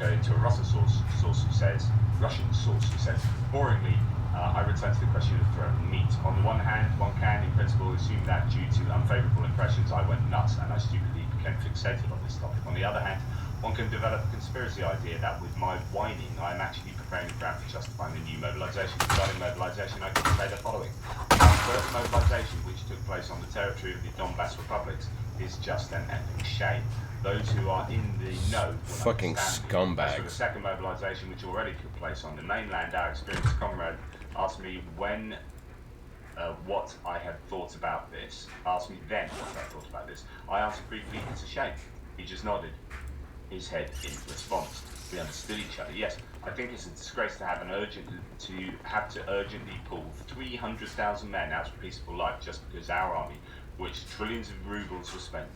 Going to a Russian source who says, boringly, I return to the question of threat and meat. On the one hand, one can, in principle, assume that due to unfavourable impressions, I went nuts and I stupidly became fixated on this topic. On the other hand, one can develop a conspiracy idea that with my whining, I am actually preparing the ground for justifying the new mobilisation. Regarding mobilisation, I can say the following. The first mobilisation, which took place on the territory of the Donbass republics, is just an epic shame. Those who are in the know will Fucking understand. As for the scumbags. second mobilisation, which already took place on the mainland, our experienced comrade asked me what I had thought about this. Asked me then what I thought about this. I answered briefly, it's a shame. He just nodded his head in response. We understood each other. Yes, I think it's a disgrace to have to urgently pull 300,000 men out of peaceful life just because our army, which trillions of rubles were spent,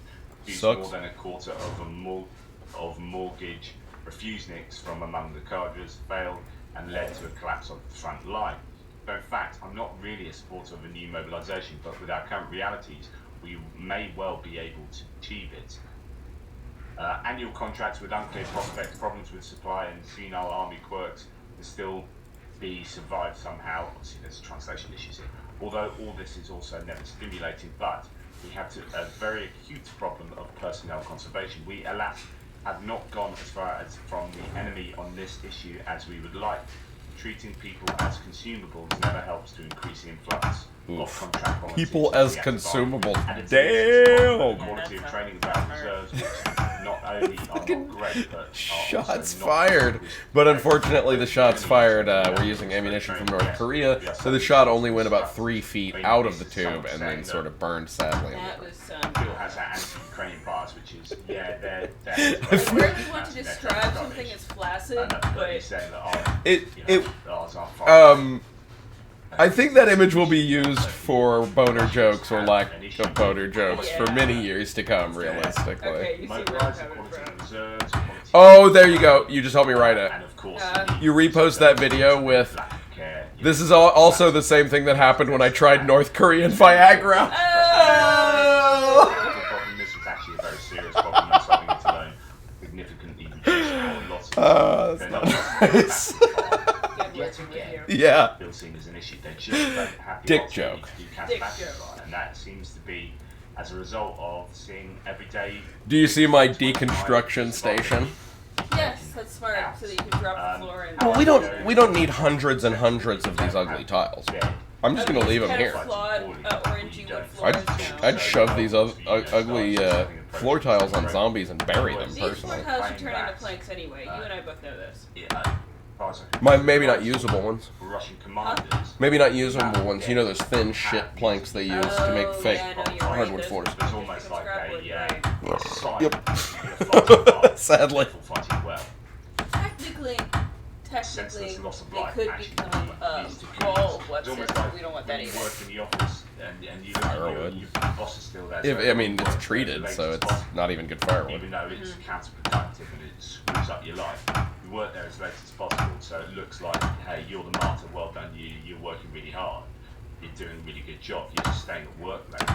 used Sucks. more than a quarter of mortgage refuseniks from among the cadres, failed and led to a collapse of the front line. So in fact, I'm not really a supporter of a new mobilisation, but with our current realities, we may well be able to achieve it. Annual contracts with unclear prospects, problems with supply and senile army quirks can still be survived somehow. Obviously there's translation issues here. Although all this is also never stimulating, but we have a very acute problem of personnel conservation. We, alas, have not gone as far as from the enemy on this issue as we would like. Treating people as consumables never helps to increase the influx of contract volunteers. People as consumables. And it's the Damn! quality of training of our reserves, which not only are not great, but shots fired. But unfortunately, the shots fired were using ammunition from North Korea, so the shot only went about 3 feet out of the tube and then sort of burned sadly. That was Bill has that anti-Ukrainian bias, which is they're where you want to describe something as flaccid, but I think that image will be used for boner jokes or lack of boner jokes for many years to come, realistically. Okay, you see where I'm coming from. Oh, there you go. You just helped me write it. You repost that video with... This is also the same thing that happened when I tried North Korean Viagra. This is actually a very serious problem. It's something to learn significantly reduce that's not nice. Yeah. Bill seen as an issue. They just don't have the Dick joke. And that seems to be as a result of seeing everyday. Do you see my deconstruction station? Yes, that's smart. So that you can drop the floor and. Well, we don't need hundreds and hundreds of these ugly tiles. I'm just gonna leave them here. I'd shove these ugly floor tiles on zombies and bury them These personally. floor tiles should turn into planks anyway. You and I both know this. Maybe not usable ones. Russian commanders. Maybe not usable ones. You know those thin shit planks they use to make fake hardwood floors. It's almost like a Yep. Sadly. Technically, they could become ball weapons. We don't want that either. Firewood. I mean, it's treated, so it's not even good firewood. Even though it's counterproductive and it screws up your life. You work there as late as possible, so it looks like, hey, you're the martyr, well done, you're working really hard. You're doing a really good job. You're just staying at work late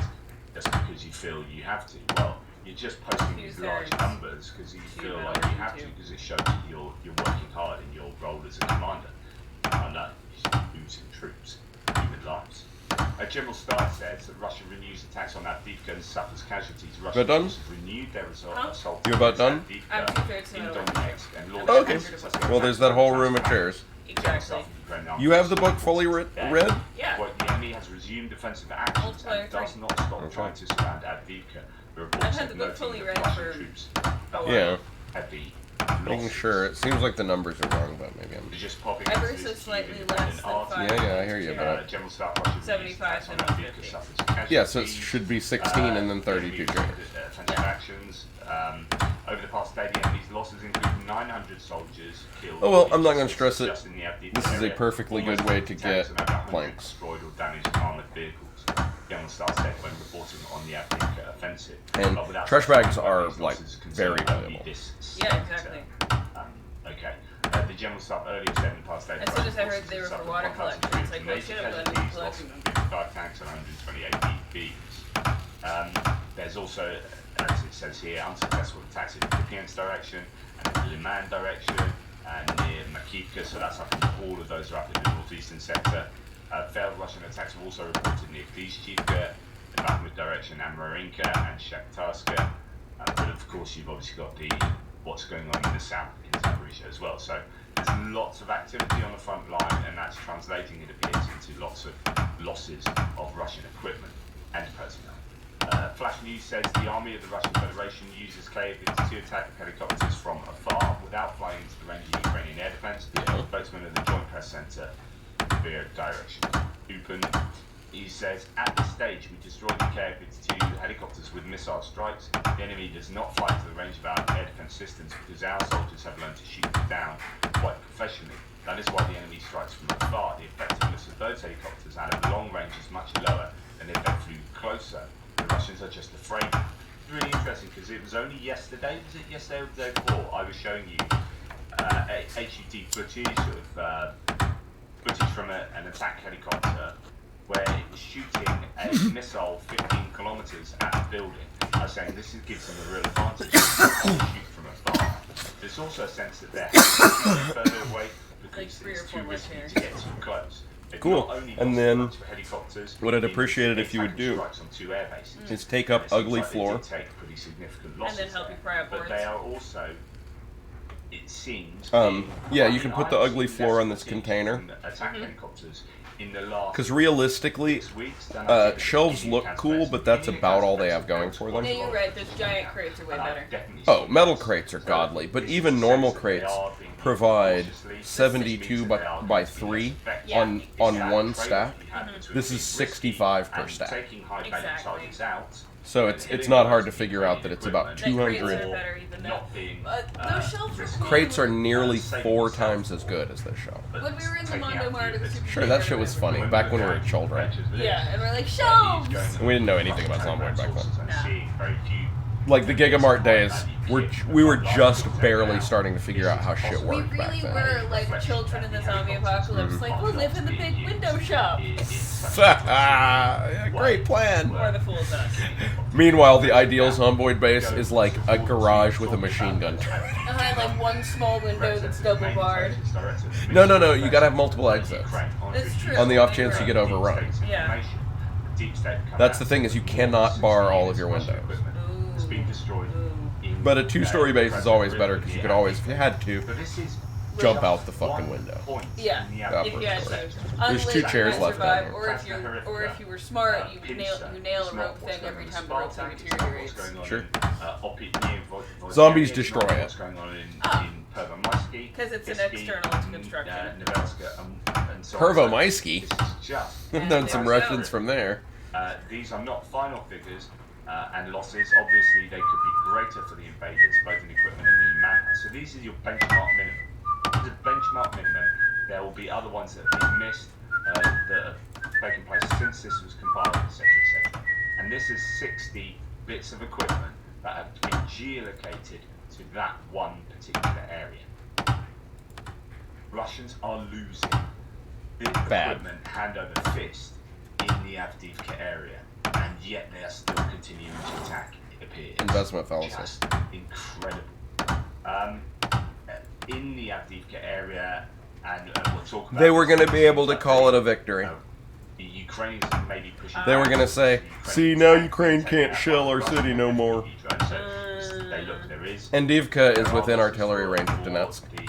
just because you feel you have to. Well, you're just posting these large numbers because you feel like you have to, because it shows that you're working hard in your role as a commander. I know, you're losing troops, human lives. General Starr says that Russia renews attacks on Avdiivka and suffers casualties. Russia has renewed their assault. You about done? I'm 2/3 in Donetsk and launched okay. Well, there's that whole room of chairs. Exactly. You have the book fully read? Yeah. The enemy has resumed defensive actions and does not stop trying to surround Avdiivka. I've had the book fully read for yeah. Making sure. It seems like the numbers are wrong, but maybe I'm just popping. Ever so slightly less than 5. Yeah, I hear you, but 75 and 50. Yeah, so it should be 16 and then 32 chairs. Actions. Over the past day, the enemy's losses include 900 soldiers killed. Oh well, I'm not going to stress it. This is a perfectly good way to get planks. Destroyed or damaged armored vehicles. General Starr said when reporting on the Avdiivka offensive. And trash bags are like very valuable. Yeah, exactly. Okay. The General Staff earlier said in the past day. As soon as I heard they were for water collection, it's like, well, shit, I'm glad they're collecting them. 55 tanks and 128 BBs. There's also, as it says here, unsuccessful attacks in the Kupiansk direction and the Liman direction and near Makivka, so that's up in all of those are up in the northeastern sector. Failed Russian attacks were also reported near Klishchivka, the Bakhmut direction, and Marinka and Shakhtarska. But of course, you've obviously got what's going on in the south, in Zaporizhia as well. So there's lots of activity on the front line, and that's translating, it appears, into lots of losses of Russian equipment and personnel. Flash News says the army of the Russian Federation uses Ka-52 attack helicopters from afar without flying into the range of Ukrainian air defense. Spokesman of the Joint Press Center, their direction. Upen, he says, at this stage we destroyed the Ka-52 helicopters with missile strikes. The enemy does not fly to the range of our air defense systems because our soldiers have learned to shoot them down quite professionally. That is why the enemy strikes from afar. The effectiveness of those helicopters out of long range is much lower than if they flew closer. The Russians are just afraid. It's really interesting because it was only yesterday, was it yesterday or the day before, I was showing you HUD footage of footage from an attack helicopter where it was shooting a missile 15 kilometers at a building. I was saying this gives them a real advantage to shoot from afar. There's also a sense that they're further away because it's too risky to get too close. Cool. And then what I'd appreciate it if you would do is take up ugly floor. And then help you pry up boards. But they are also, it seems, yeah, you can put the ugly floor on this container. Attack helicopters Because realistically, shelves look cool, but that's about all they have going for them. Yeah, you're right. Those giant crates are way better. Oh, metal crates are godly, but even normal crates provide 72 by 3 on one stack. This is 65 per stack. Exactly. So it's not hard to figure out that it's about 200. Those shelves are cool. Crates are nearly 4 times as good as this shelf. When we were in the Mondo Mart, it was super Sure, that shit was funny back when we were children. Yeah, and we're like, shelves! And we didn't know anything about Zomboid back then. No. Like the Gigamart days, we were just barely starting to figure out how shit worked back We really then. were like children in the zombie apocalypse. Like, we'll live in the big window shop. Great plan. Or the fool's us. Meanwhile, the ideal Zomboid base is like a garage with a machine gun turret. Like one small window that's double barred. No, you gotta have multiple exits. It's true. On the off chance you get overrun. Yeah. That's the thing, is you cannot bar all of your windows. But a 2-story base is always better, because you could always, if you had to, jump out the fucking window. Yeah, The if you had upper to. floor. There's 2 chairs left down here. Or if you were smart, you nail a rope thing every time the rope thing deteriorates. Sure. Zombies destroy it. Because it's an external to construction. Pervomaisky? I've done some Russians from there. These are not final figures and losses. Obviously, they could be greater for the invaders, both in equipment and in manpower. So these are your benchmark minimum. This is benchmark minimum. There will be other ones that have been missed that have taken place since this was compiled, etc., etc. And this is 60 bits of equipment that have been geolocated to that one particular area. Russians are losing big equipment hand over fist in the Avdiivka area, and yet they are still continuing to attack, it appears. Investment fallacy. Just incredible. In the Avdiivka area, and we'll talk about... They were going to be able to call it a victory. The Ukrainians may be pushing... They were going to say, see, now Ukraine can't shell our city no more. And Avdiivka is within artillery range of Donetsk. The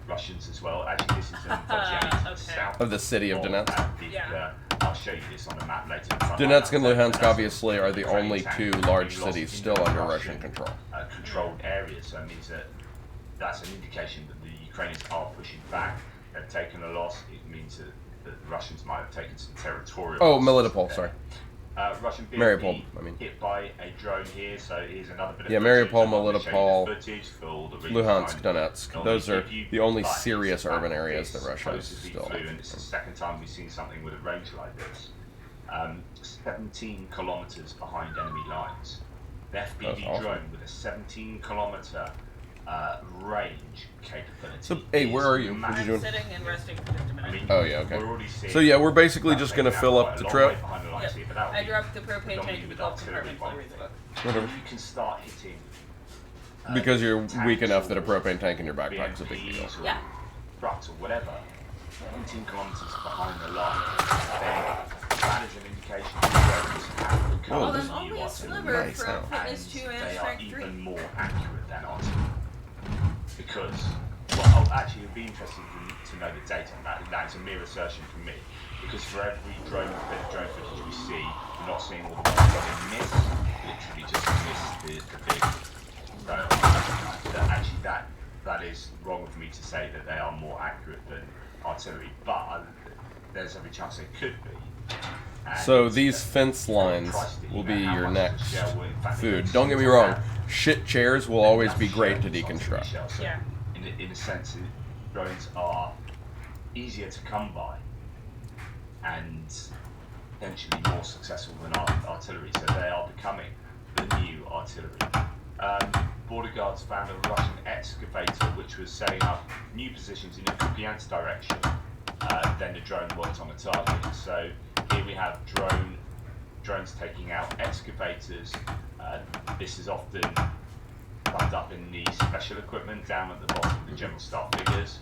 Russians as well. Actually, this is the south of the city of Donetsk. Yeah. I'll show you this on the map later. Donetsk and Luhansk obviously are the only 2 large cities still under Russian control. Controlled areas, so it means that that's an indication that the Ukrainians are pushing back. They've taken a loss. It means that the Russians might have taken some territorial. Oh, Melitopol, sorry. Russian Mariupol, I mean. Hit by a drone here, so here's another bit of Mariupol, Melitopol, Luhansk, Luhansk, Donetsk. Those are the only serious urban areas that Russia is still. And it's the second time we've seen something with a range like this. 17 kilometers behind enemy lines. The FPV drone with a 17-kilometer range capability. So, hey, where are you? What are you doing? Sitting and resting for just a minute. Oh, yeah, okay. So, yeah, we're basically just going to fill up the trip. Yep. I dropped the propane tank in the glove compartment while I read the book. Whatever. You can start hitting... Because you're weak enough that a propane tank in your backpack is a big deal. Yeah. Trucks or whatever, 17 kilometers behind the line, then that is an indication that the well, there's only a sliver from fitness 2 and they are strength 3. even more accurate than artillery. Because, well, actually, it would be interesting to know the data on that. That's a mere assertion from me. Because for every drone footage we see, we're not seeing all the ones that we miss, literally just miss the big. So, actually, that is wrong for me to say that they are more accurate than artillery, but there's every chance they could be. So these fence lines will be your next food. Don't get me wrong, shit chairs will always be great to deconstruct. Yeah. In a sense, drones are easier to come by and potentially more successful than artillery, so they are becoming the new artillery. Border guards found a Russian excavator which was setting up new positions in a Kupiansk direction. Then the drone worked on a target. So here we have drones taking out excavators. This is often plugged up in the special equipment down at the bottom of the general staff figures.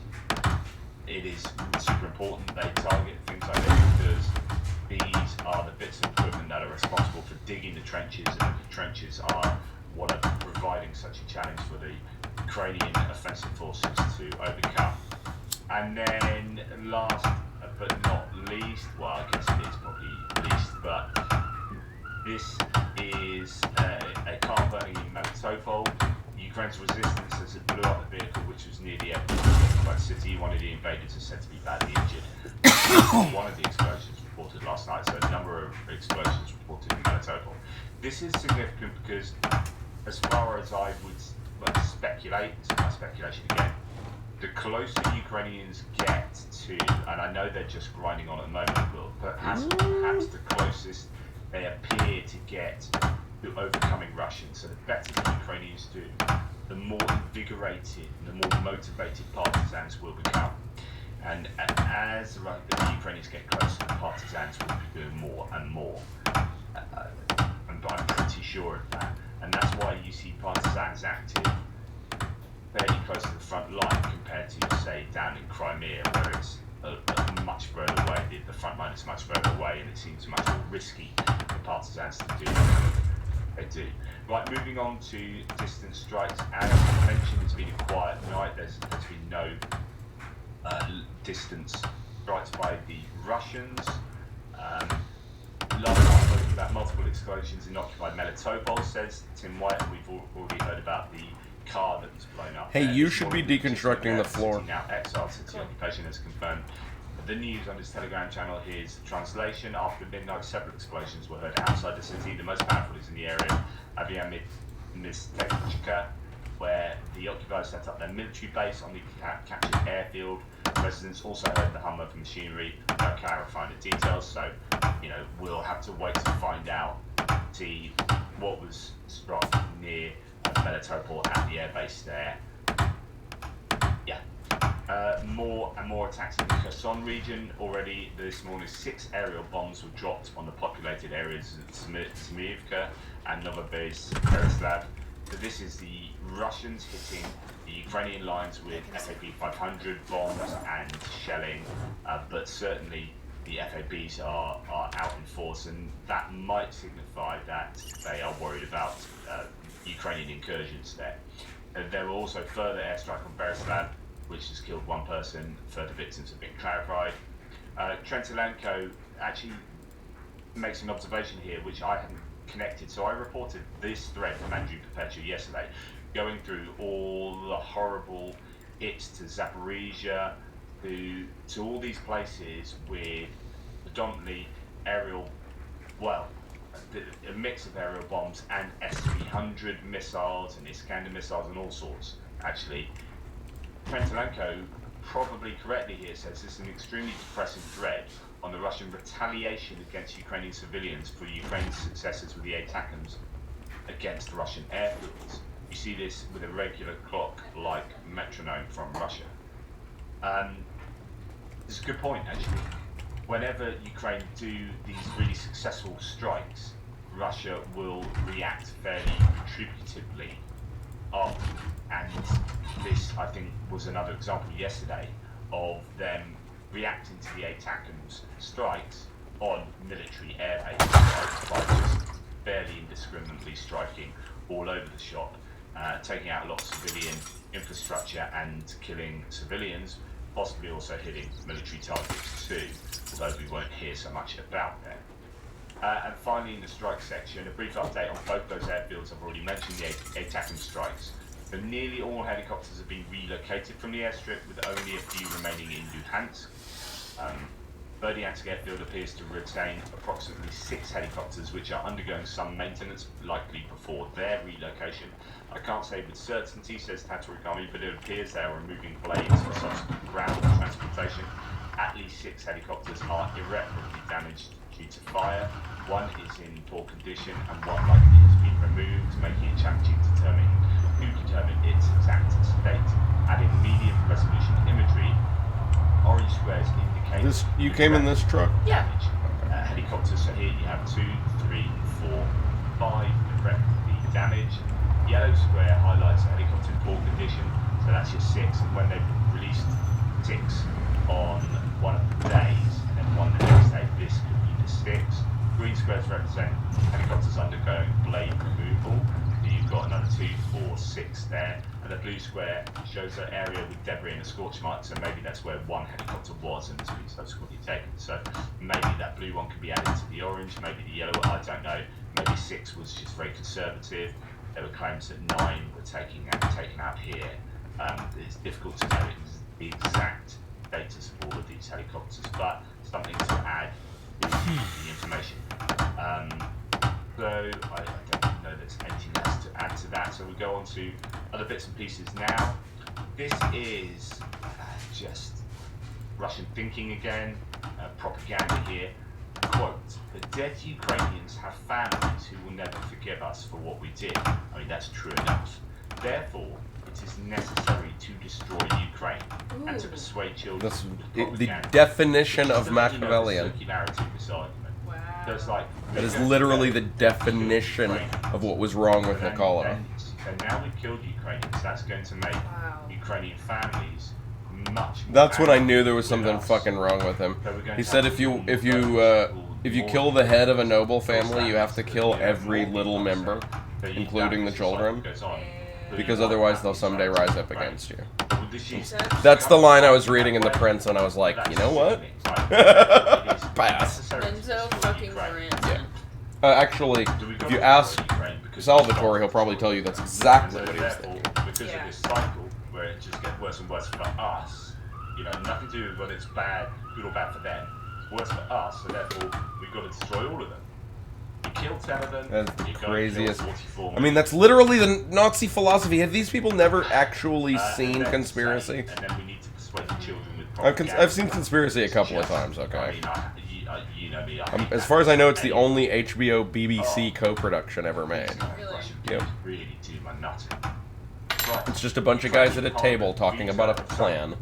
It is super important they target things like this because these are the bits of equipment that are responsible for digging the trenches, and the trenches are what are providing such a challenge for the Ukrainian offensive forces to overcome. And then last but not least, well, I guess it is probably least, but this is a car burning in Melitopol. Ukraine's resistance as it blew up the vehicle, which was near the occupied city. One of the invaders is said to be badly injured. One of the explosions reported last night, so a number of explosions reported in Melitopol. This is significant because, as far as I would speculate, it's my speculation again, the closer Ukrainians get to, and I know they're just grinding on at the moment, but perhaps the closest they appear to get to overcoming Russians. So the better the Ukrainians do, the more invigorated, the more motivated partisans will become. And as the Ukrainians get closer, the partisans will be doing more and more. I'm pretty sure of that. And that's why you see partisans active fairly close to the front line compared to, say, down in Crimea, where it's much further away. The front line is much further away, and it seems much more risky for partisans to do what they do. Right, moving on to distance strikes. As I mentioned, it's been a quiet night. There's been no distance strikes by the Russians. Last night I spoke about multiple explosions in occupied Melitopol, says Tim White, and we've already heard about the car that was blown up. Hey, you should be deconstructing the floor. Now, exiled city occupation has confirmed the news on his Telegram channel. Here's the translation. After midnight, several explosions were heard outside the city. The most powerful is in the area of Aviamistechnika, where the occupiers set up their military base on the captured airfield. Residents also heard the hum of machinery without clarifying the details, so we'll have to wait to find out, see what was struck near Melitopol at the airbase there. Yeah. More and more attacks in the Kherson region. Already this morning, 6 aerial bombs were dropped on the populated areas of Zomboid and Novoberezhsk. So this is the Russians hitting the Ukrainian lines with FAB 500 bombs and shelling, but certainly the FABs are out in force, and that might signify that they are worried about Ukrainian incursions there. There were also further airstrike on Berezhsk, which has killed 1 person. Further victims have been clarified. Trentelenko actually makes an observation here, which I hadn't connected. So I reported this thread from Andrew Perpetua yesterday, going through all the horrible hits to Zaporizhia, to all these places with predominantly aerial, a mix of aerial bombs and S-300 missiles and Iskander missiles and all sorts, actually. Trentelenko, probably correctly here, says this is an extremely depressing thread on the Russian retaliation against Ukrainian civilians for Ukraine's successes with the ATACMS against Russian airfields. You see this with a regular clock-like metronome from Russia. It's a good point, actually. Whenever Ukraine do these really successful strikes, Russia will react fairly contributively after. And this, I think, was another example yesterday of them reacting to the ATACMS strikes on military air bases by just fairly indiscriminately striking all over the shop, taking out a lot of civilian infrastructure and killing civilians, possibly also hitting military targets too, although we won't hear so much about them. And finally, in the strike section, a brief update on both those airfields. I've already mentioned the ATACMS strikes. So nearly all helicopters have been relocated from the airstrip, with only a few remaining in Luhansk. Berdyansk airfield appears to retain approximately 6 helicopters, which are undergoing some maintenance, likely before their relocation. I can't say with certainty, says Tatarigami, but it appears they are removing blades for subsequent ground transportation. At least 6 helicopters are irreparably damaged due to fire. 1 is in poor condition, and 1 likely has been removed, making it challenging to determine its exact state. Adding medium resolution imagery, orange squares indicate you came in this truck? Yeah. Helicopters. So here you have 2, 3, 4, 5 irreparably damaged. Yellow square highlights a helicopter in poor condition, so that's your 6. And when they've released 6 on one of the days, and then one the next day, this could be the 6. Green squares represent helicopters undergoing blade removal. So you've got another 2, 4, 6 6 there, and the blue square shows an area with debris and a scorch mark, so maybe that's where one helicopter was and it's been subsequently taken. So maybe that blue one could be added to the orange, maybe the yellow, I don't know. Maybe 6 was just very conservative. There were claims that 9 were taken out here. It's difficult to know the exact status of all of these helicopters, but something to add to the information. So I don't know there's anything else to add to that. So we go on to other bits and pieces now. This is just Russian thinking again, propaganda here. Quote, the dead Ukrainians have families who will never forgive us for what we did. I mean, that's true enough. Therefore, it is necessary to destroy Ukraine and to persuade children. The definition of Machiavellian. Wow. That is literally the definition of what was wrong with Nicola. And now we've killed Ukrainians. That's going to make Ukrainian families much more. That's when I knew there was something fucking wrong with him. He said if you kill the head of a noble family, you have to kill every little member, including the children, because otherwise they'll someday rise up against you. That's the line I was reading in The Prince, and I was like, you know what? Pass. Enzo fucking Branson. Yeah. Actually, if you ask Salvatore, he'll probably tell you that's exactly what he was thinking. Because of this cycle, where it just gets worse and worse for us, nothing to do with whether it's bad, good or bad for them. It's worse for us, so therefore we've got to destroy all of them. You kill 10 of them. That's the craziest. I mean, that's literally the Nazi philosophy. Have these people never actually seen Conspiracy? And then we need to persuade the children with propaganda. I've seen Conspiracy a couple of times. Okay. As far as I know, it's the only HBO BBC co-production ever made. Yep. Really do my nutting. It's just a bunch of guys at a table talking about a plan.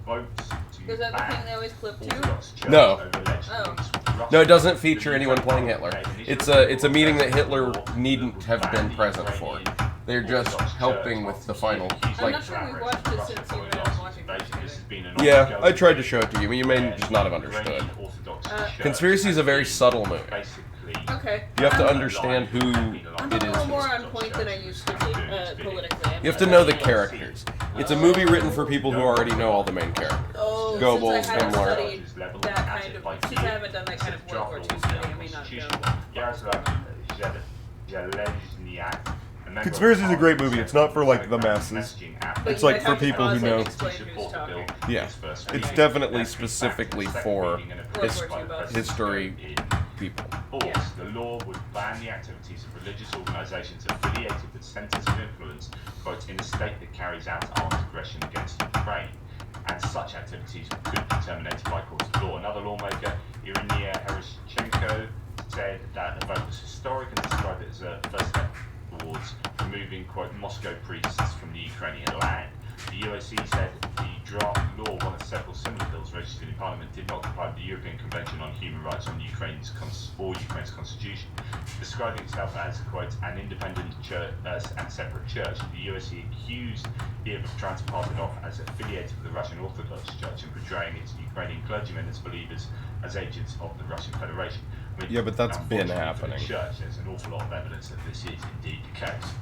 Is that the thing they always clip to? No. Oh. No, it doesn't feature anyone playing Hitler. It's a meeting that Hitler needn't have been present for. They're just helping with the final. I'm not sure we've watched it since you were watching it. Yeah, I tried to show it to you, but you may just not have understood. Conspiracy is a very subtle movie. Okay. You have to understand who I'm a it little is. more on point than I used to be politically. You have to know the characters. It's a movie written for people who already know all the main characters. Oh, Goebbels, since I haven't Himmler. studied that kind of, since I haven't done that kind of World War II study, I may not know. Conspiracy is a great movie. It's not for like the masses. It's like for people who know. Yeah, it's definitely specifically for history people. The law would ban the activities of religious organisations affiliated with centres of influence, quote, in a state that carries out armed aggression against Ukraine. And such activities could be terminated by courts of law. Another lawmaker, Irina Herashchenko, said that the vote was historic and described it as a first step towards removing, quote, Moscow priests from the Ukrainian land. The USC said the draft law, one of several similar bills registered in Parliament, did not comply with the European Convention on Human Rights on Ukraine's constitution. Describing itself as, quote, an independent church and separate church, the USC accused Kiev of trying to pass it off as affiliated with the Russian Orthodox Church and portraying its Ukrainian clergymen as believers as agents of the Russian Federation. I mean, Yeah, but that's been unfortunately happening. For the church, there's an awful lot of evidence that this is indeed the case.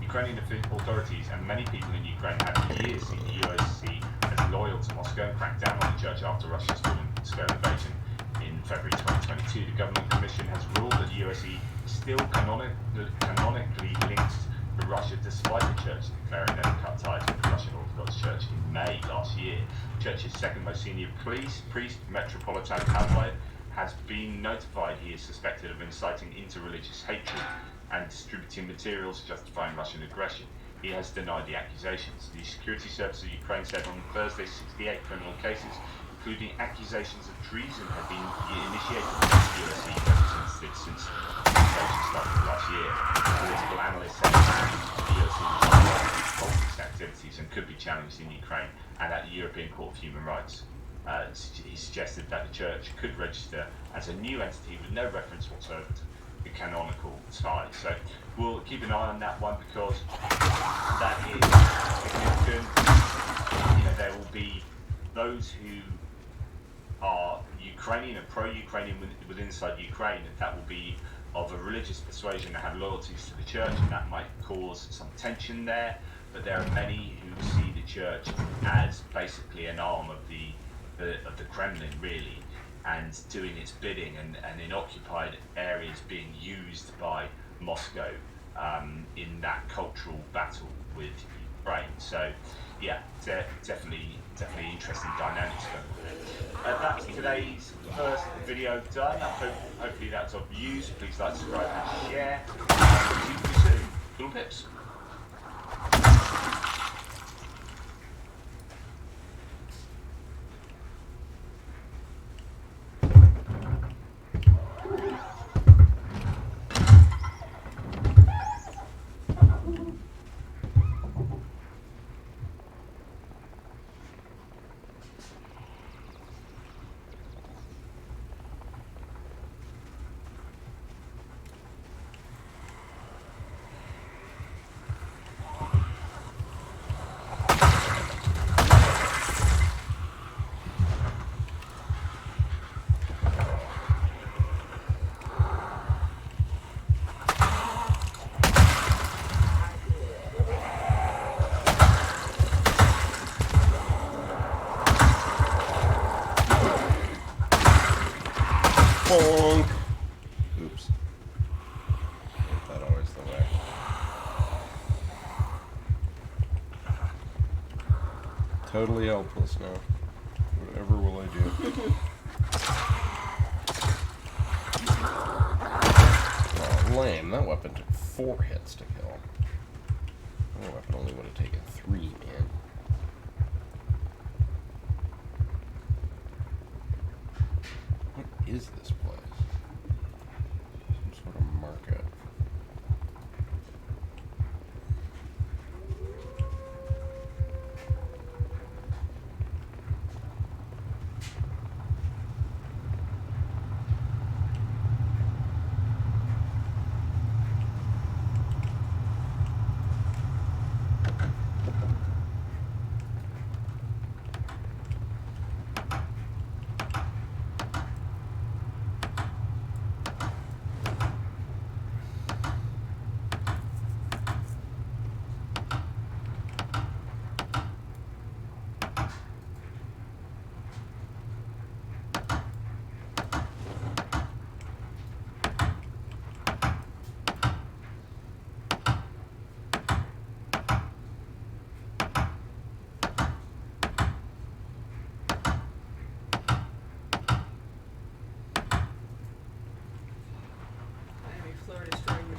Ukrainian authorities and many people in Ukraine have for years seen the USC as loyal to Moscow and cracked down on the church after Russia's full-scale invasion in February 2022. The Government Commission has ruled that the USC is still canonically linked to Russia, despite the church declaring they would cut ties with the Russian Orthodox Church in May last year. The church's second most senior priest, Metropolitan Pavlov, has been notified he is suspected of inciting interreligious hatred and distributing materials justifying Russian aggression. He has denied the accusations. The Security Service of Ukraine said on Thursday 68 criminal cases, including accusations of treason, have been initiated against the USC representatives since the invasion started last year. Political analysts say the USC is its activities and could be challenged in Ukraine and at the European Court of Human Rights. He suggested that the church could register as a new entity with no reference whatsoever to the canonical ties. So we'll keep an eye on that one because that is significant. There will be those who are Ukrainian and pro-Ukrainian within inside Ukraine that will be of a religious persuasion and have loyalties to the church, and that might cause some tension there. but there are many who see the church as basically an arm of the Kremlin, really, and doing its bidding, and in occupied areas being used by Moscow in that cultural battle with Ukraine. So, yeah, definitely interesting dynamics going on. That's today's first video done. Hopefully that's of use. Please like, subscribe, and share. See you soon. Little pips. Bonk. Oops. Ain't that always the way? Totally helpless now. Whatever will I do? Oh, lame. That weapon took 4 hits to kill. That weapon only would have taken 3, man. What is this place? Some sort of market.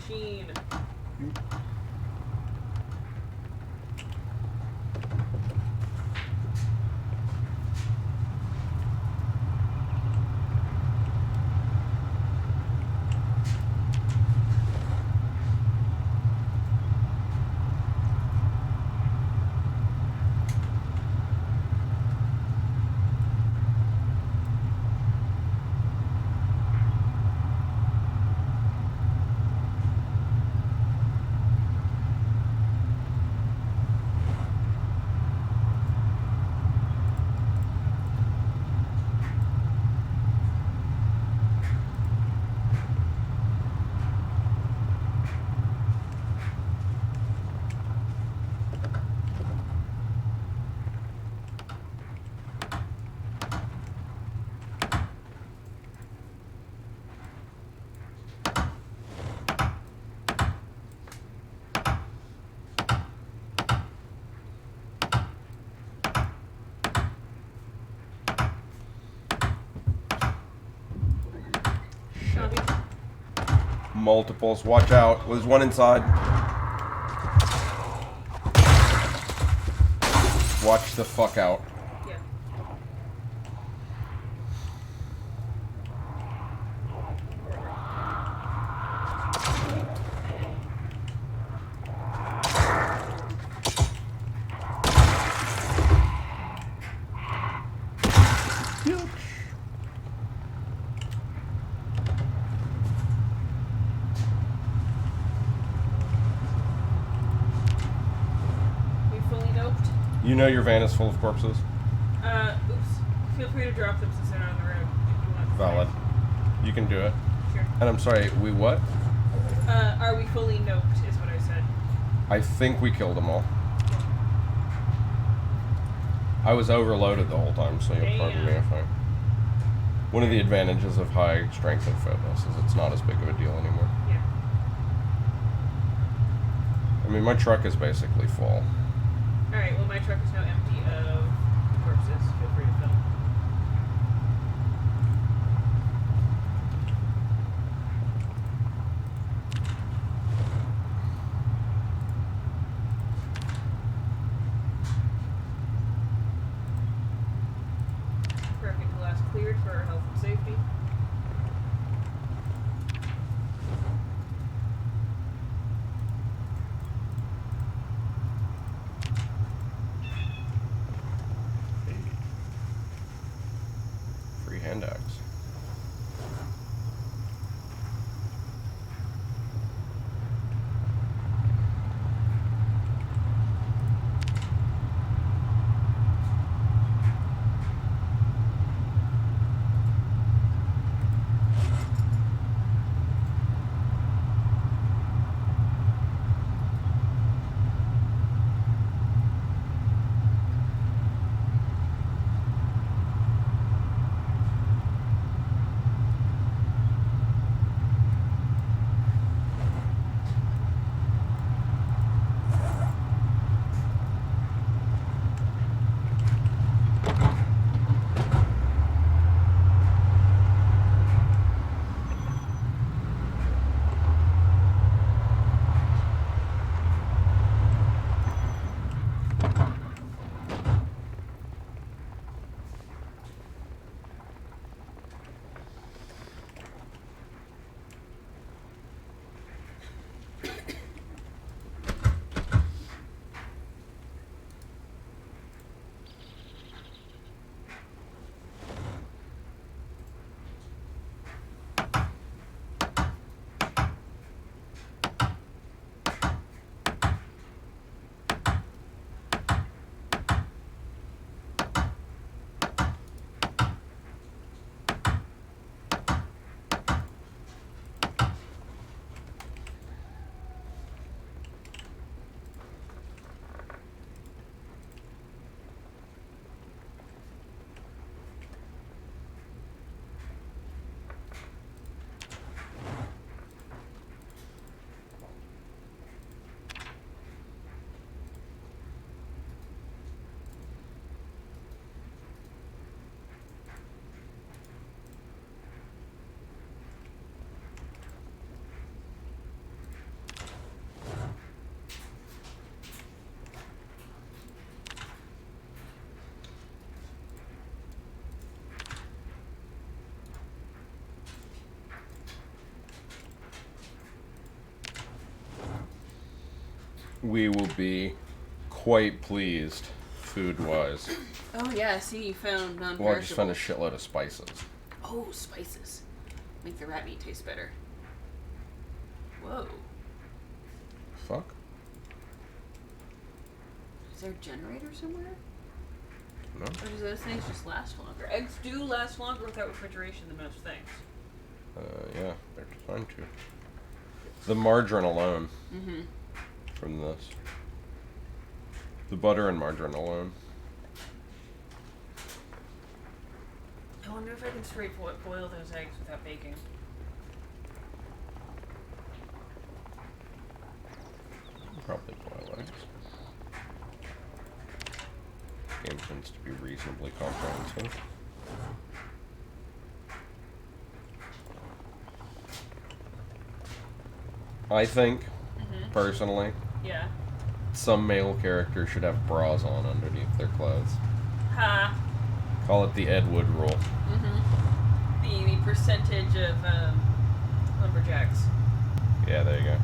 Machine. Multiples. Watch out. There's one inside. Watch the fuck out. Yeah. You know your van is full of corpses? Oops. Feel free to drop them since they're not on the road. Valid. You can do it. Sure. And I'm sorry, we what? Are we fully noped, is what I said. I think we killed them all. I was overloaded the whole time, so you'll pardon me if I... One of the advantages of high strength and fitness is it's not as big of a deal anymore. Yeah. I mean, my truck is basically full. Alright, well my truck is now empty of corpses. Feel free to fill. Parking glass cleared for our health and safety. Free hand axe. We will be quite pleased, food-wise. Oh yeah, I see you found non-perishable. Well, I just found a shitload of spices. Oh, spices. Make the rat meat taste better. Whoa. Fuck? Is there a generator somewhere? No. Or does those things just last longer? Eggs do last longer without refrigeration than most things. Yeah, they're designed to. The margarine alone. Mm-hmm. From this. The butter and margarine alone. I wonder if I can straight boil those eggs without baking. Probably boil eggs. Game tends to be reasonably comprehensive. I think, personally, yeah, some male characters should have bras on underneath their clothes. Ha! Call it the Ed Wood rule. The percentage of lumberjacks. Yeah, there you go.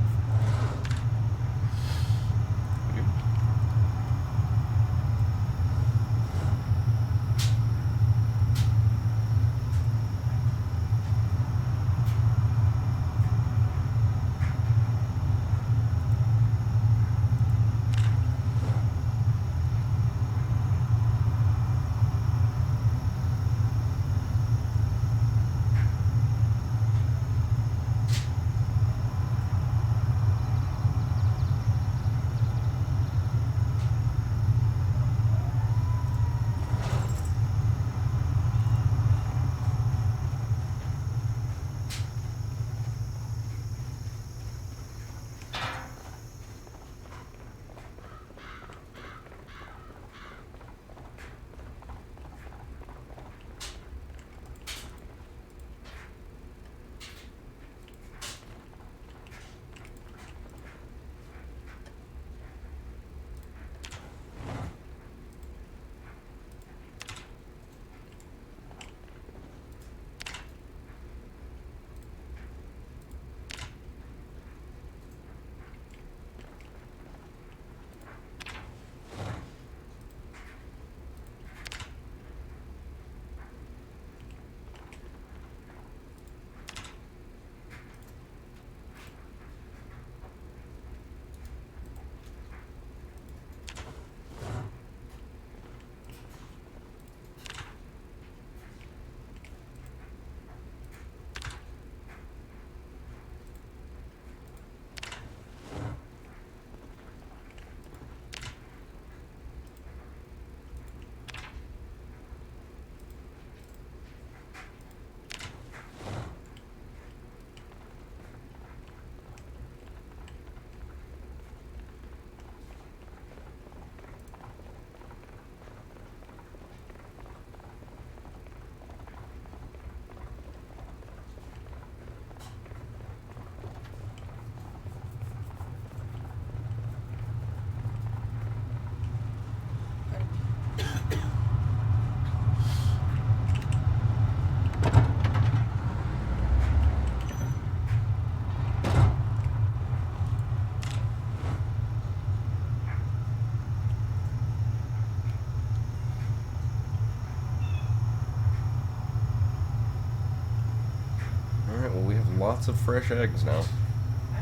lots of fresh eggs now.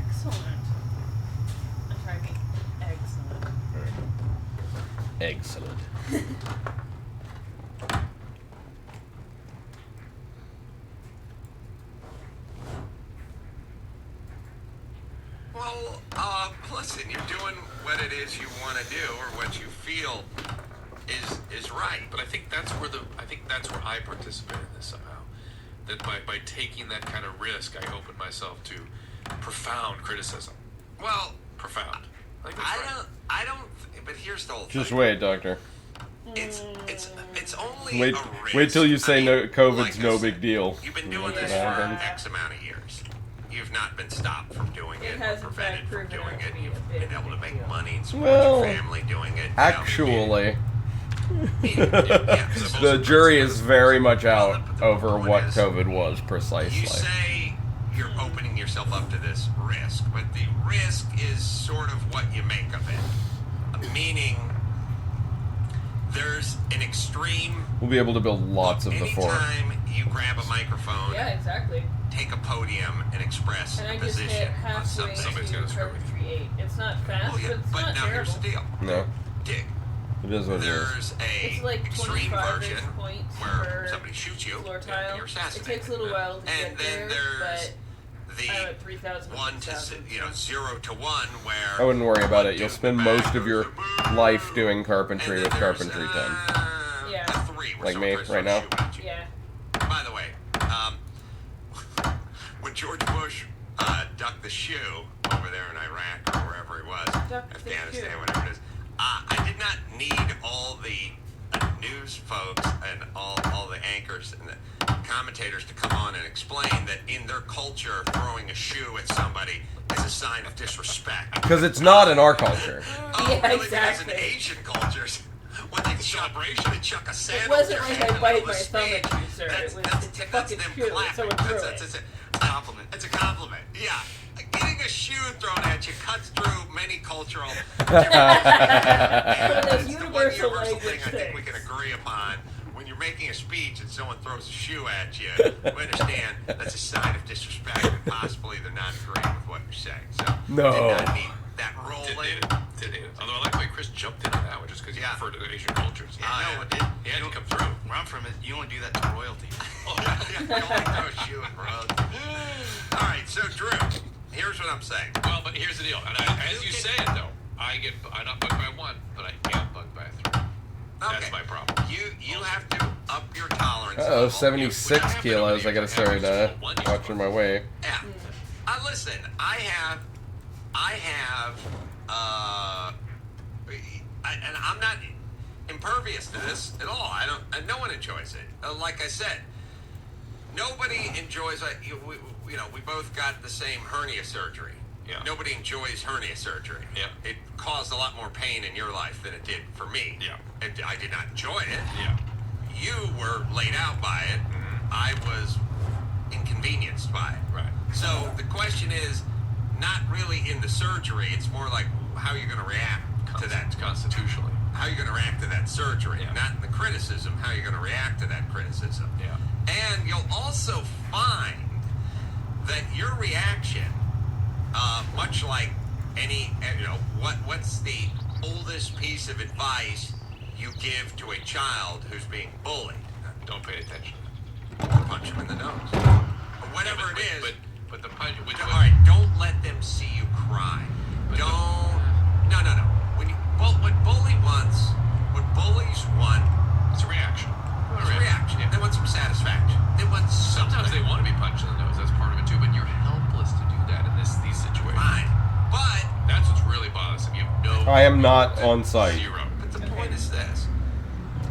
Excellent. I'm trying to make excellent. Excellent. Well, listen, you're doing what it is you want to do or what you feel is right. But I think that's where I participate in this somehow. That by taking that kind of risk, I open myself to profound criticism. Well, Profound. I don't. But here's the whole thing. Just wait, Doctor. It's only Wait, a risk. wait till you say no, COVID's like I no said, big deal. You've been doing this for X amount of years. You've not been stopped from doing it, or prevented from doing it. You've been able to make money and support your family doing it. Actually, the jury is very much out over what COVID was precisely. You say you're opening yourself up to this risk, but the risk is sort of what you make of it. Meaning, there's an extreme. We'll be able to build lots of the fort. Anytime you grab a microphone, Yeah, exactly. take a podium, and express And I a just hit position on halfway something. to Carpentry 8. It's not fast, but it's But not now terrible. here's the deal. No. Dig. It is what it is. There's It's a like extreme 25 version points where per somebody shoots you floor and tile. you're It assassinated. takes a little while to And get then there, there's but the I'm at 3,000. 1 to 0 to 1 where I wouldn't worry about it. You'll spend most of your life doing carpentry with Carpentry 10. Yeah. a 3 where Like me, someone right now. throws a shoe at you. Yeah. By the way, when George Bush ducked the shoe over there in Iraq or wherever he was, Afghanistan, whatever it is, I did not need all the news folks and all the anchors and the commentators to come on and explain that in their culture, throwing a shoe at somebody is a sign of disrespect. Because it's not in our culture. Oh, really? Because in Asian cultures, when they celebration, they chuck a sandal. It wasn't like I bite my thumb at you, sir. It was it's a fucking shoe. Someone threw it. It's a compliment. It's a compliment. Yeah. Getting a shoe thrown at you cuts through many cultural Those universal language thing I think we can agree upon. When you're making a speech and someone throws a shoe at you, we understand that's a sign of disrespect and possibly they're not agreeing with what you're saying. So No. did not need that rolling. Did it. Although I like the way Chris jumped in on that one just because he referred to Asian cultures. Yeah, no, He had to come through. Where I'm from, you only do that to royalty. Oh, yeah, you only throw a shoe at royalty. All right, so Drew, here's what I'm saying. Well, but here's the deal. And as you say it, though, I'm not bugged by 1, but I am bugged by 3. That's my problem. You have to up your tolerance. Uh-oh, 76 kilos. I gotta start watching my weight. Yeah. Listen, I have, and I'm not impervious to this at all. No one enjoys it. Like I said, nobody enjoys. We both got the same hernia surgery. Yeah. Nobody enjoys hernia surgery. Yeah. It caused a lot more pain in your life than it did for me. Yeah. I did not enjoy it. Yeah. You were laid out by it. I was inconvenienced by it. Right. So the question is not really in the surgery. It's more like how you're going to react to that constitutionally. How you're going to react to that surgery. Yeah. Not in the criticism. How you're going to react to that criticism. Yeah. And you'll also find that your reaction, much like any, what's the oldest piece of advice you give to a child who's being bullied? Don't pay attention. Punch him in the nose. Or whatever it is. But the punch. All right, don't let them see you cry. No. What bullies want, it's a reaction. It's a reaction. Yeah. They want some satisfaction. They want sometimes they want to be punched in the nose. That's part of it too. But you're helpless to do that in these situations. Fine. But that's what's really bothersome. You have no. I am not on site. Zero. But the point is this.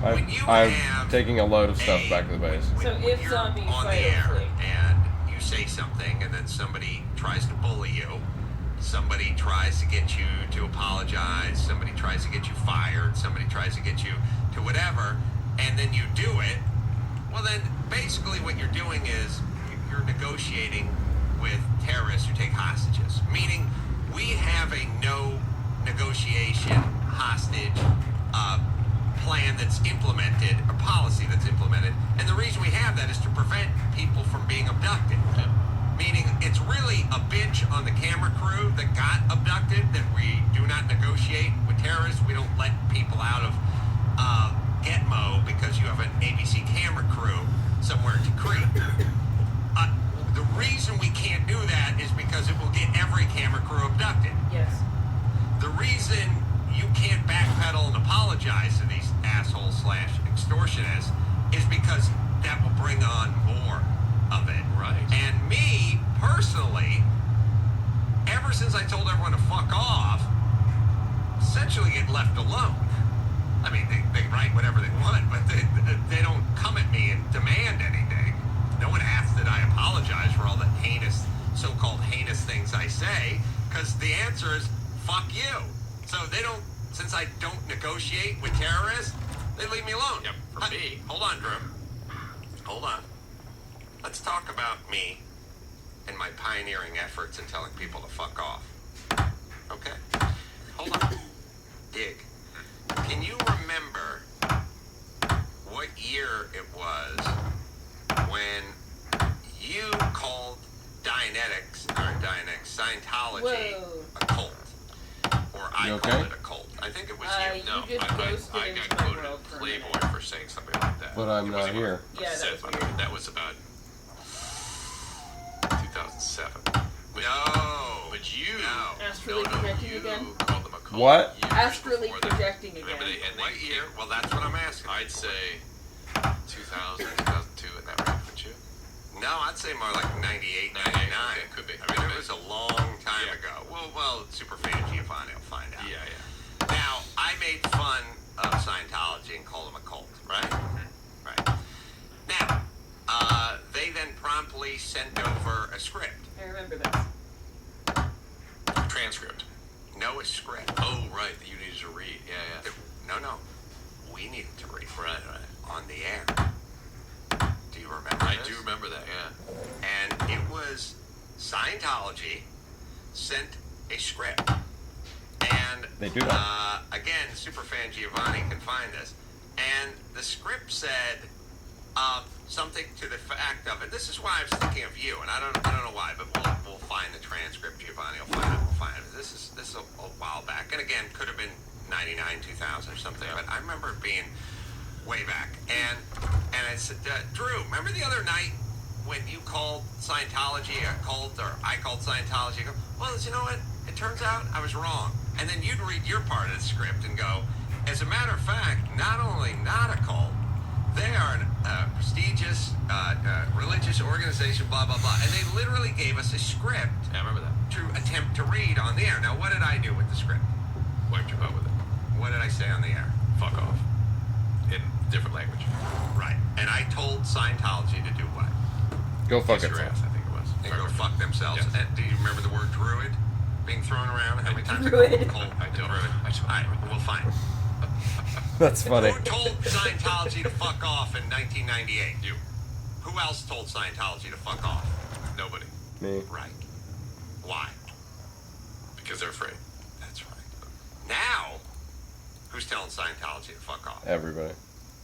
I'm taking a load of stuff back to the base. So if zombies on the air and you say something and then somebody tries to bully you, somebody tries to get you to apologize, somebody tries to get you fired, somebody tries to get you to whatever, and then you do it, well then basically what you're doing is you're negotiating with terrorists who take hostages. Meaning we have a no negotiation hostage plan that's implemented, a policy that's implemented, and the reason we have that is to prevent people from being abducted. Meaning somewhere to creep. The reason we can't do that is because it will get every camera crew abducted. Yes. The reason you can't backpedal and apologize to these assholes / extortionists is because that will bring on more of it. Right. And me, personally, ever since I told everyone to fuck off, essentially get left alone. I mean, they write whatever they want, but they don't come at me and demand anything. No one asks that I apologize for all the heinous, so-called heinous things I say, because the answer is, fuck you. So they don't, since I don't negotiate with terrorists, they leave me alone. Yep, for me. Hold on, Drew. Hold on. Let's talk about me and my pioneering efforts in telling people to fuck off. Okay? Hold on. Dig. Can you remember what year it was when you called Scientology a cult? Or I called it a cult. I think it was you. No, I got quoted in Playboy for saying something like that. But I'm not here. Yeah, that was about 2007. But you Astrally projecting again? called them a cult. What? Astrally projecting again. Remember what year? Well, that's what I'm asking. I'd say 2000, 2002 in that range, wouldn't you? No, I'd say more like 98, 99. Okay, could be. I mean, it was a long time ago. Well, super fan Giovanni will find out. Yeah. Now, I made fun of Scientology and called them a cult, right? Mm-hmm. Right. Now, they then promptly sent over a script. I remember this. Transcript. No, a script. Oh, right, that you needed to read. Yeah. No. We needed to read. Right. On the air. Do you remember I this? do remember that, yeah. And it was Scientology sent a script. And They do that. Again, superfan Giovanni can find this. And the script said something to the fact of, and this is why I was thinking of you, and I don't know why, but we'll find the transcript. Giovanni will find it. This is a while back, and again, could have been 99, 2000 or something. But I remember it being way back, and I said, Drew, remember the other night when you called Scientology a cult, or I called Scientology? I go, well, you know what? It turns out I was wrong. And then you'd read your part of the script and go, as a matter of fact, not only not a cult, they are a prestigious religious organization, blah, blah, blah. And they literally gave us a script. Yeah, I remember that. To attempt to read on the air. Now, what did I do with the script? Wiped your butt with it. What did I say on the air? Fuck off. In different language. Right. And I told Scientology to do what? Go fuck Kiss it. your ass, I think it was. And go fuck themselves. Yes. And do you remember the word druid being thrown around? How many times? Druid. I don't. All right, we'll find. That's funny. Who told Scientology to fuck off in 1998? You. Who else told Scientology to fuck off? Nobody. Me. Right. Why? Because they're afraid. That's right. Now, who's telling Scientology to fuck off? Everybody.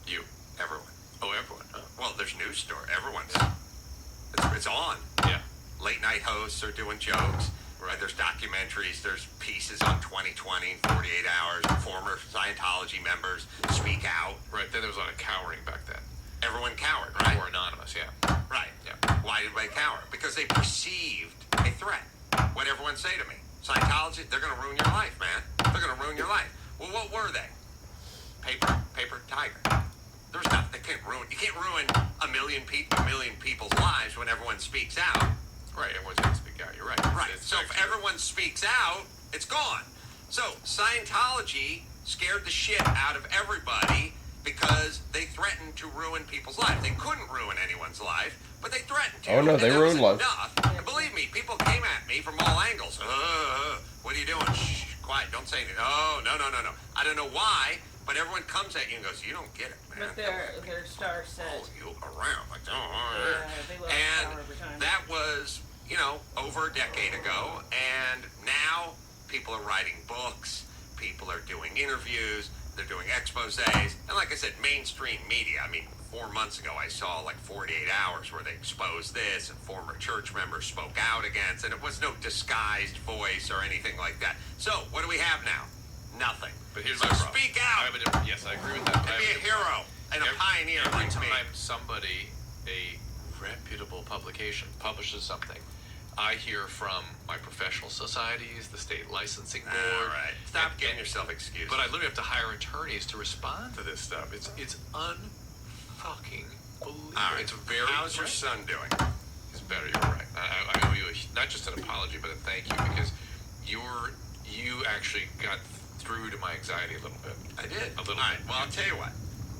You. Everyone. Oh, everyone. Huh? Well, there's news story. Everyone's. It's on. Yeah. Late night hosts are doing jokes. Right. There's documentaries. There's pieces on 2020, 48 Hours. Former Scientology members speak out. Right. Then there was a lot of cowering back then. Everyone cowered, right? More anonymous, yeah. Right. Yeah. Why did they cower? Because they perceived a threat. What'd everyone say to me? Scientology, they're going to ruin your life, man. They're going to ruin your life. Well, what were they? Paper tiger. There's nothing. They can't ruin. You can't ruin a million people's lives when everyone speaks out. Right. Everyone's going to speak out. You're right. Right. So if everyone speaks out, it's gone. So Scientology scared the shit out of everybody because they threatened to ruin people's lives. They couldn't ruin anyone's life, but they threatened to. Oh, no, they ruined life. And believe me, people came at me from all angles. What are you doing? Shh, quiet, don't say anything. Oh, no. I don't know why, but everyone comes at you and goes, you don't get it, man. But their star set. Oh, you around. Like, they love power over time. that was, over a decade ago, and now people are writing books, people are doing interviews, they're doing exposés, and like I said, mainstream media. I mean, 4 months ago I saw like 48 Hours where they exposed this, and former church members spoke out against, and it was no disguised voice or anything like that. So, what do we have now? Nothing. But here's so my problem. speak out! Yes, I agree with that. And be a hero and a pioneer Every like me. time somebody a reputable publication publishes something, I hear from my professional societies, the state licensing board. All right. Stop getting yourself excuses. But I literally have to hire attorneys to respond to this stuff. It's un-fucking believable. All right. It's very. How's your son doing? He's better. You're right. I owe you not just an apology, but a thank you, because you actually got through to my anxiety a little bit. I did. A little All right. bit. Well, I'll tell you what.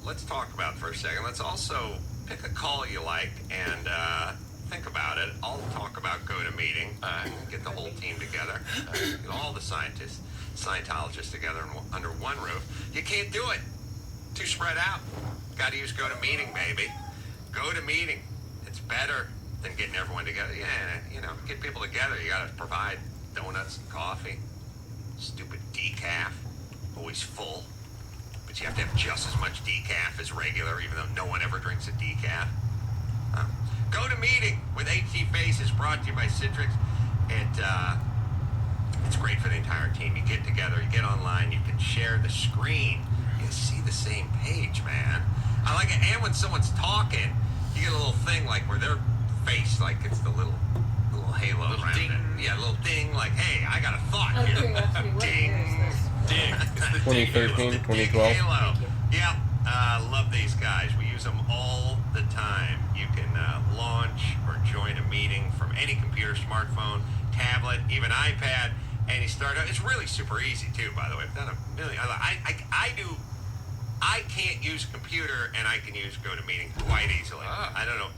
Let's talk about it for a second. Let's also pick a call you like and think about it. I'll talk about GoToMeeting. Get the whole team together. Get all the scientists, Scientologists together under one roof. You can't do it. Too spread out. Got to use GoToMeeting, baby. GoToMeeting. It's better than getting everyone together. Yeah, get people together. You got to provide donuts and coffee. Stupid decaf. Always full. But you have to have just as much decaf as regular, even though no one ever drinks a decaf. GoToMeeting with HT Faces, brought to you by Citrix. It's great for the entire team. You get together, you get online, you can share the screen. You see the same page, man. I like it. And when someone's talking, you get a little thing like where their face, like it's the little halo around ding. it. Yeah, a little ding, like, hey, I got a thought here. Ding. Ding. It's the 2013, 2012. Halo. Yep. Love these guys. We use them all the time. You can launch or join a meeting from any computer, smartphone, tablet, even iPad, and you start out. It's really super easy too, by the way. I've done a million. I can't use a computer, and I can use GoToMeeting quite easily. I don't know.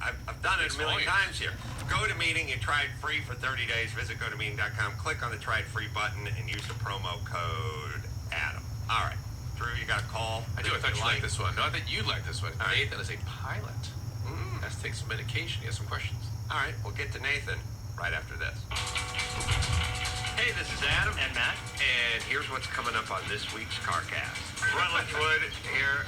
I've done it a million times here. GoToMeeting, you try it free for 30 days. Visit GoToMeeting.com. Click on the try it free button and use the promo code Adam. All right. Drew, you got a call? I do. I thought you liked this one. No, I think you like this one. Nathan is a pilot. Has to take some medication. He has some questions. All right. We'll get to Nathan right after this. Hey, this is Adam and Matt, and here's what's coming up on this week's CarCast. Rutledge Wood here,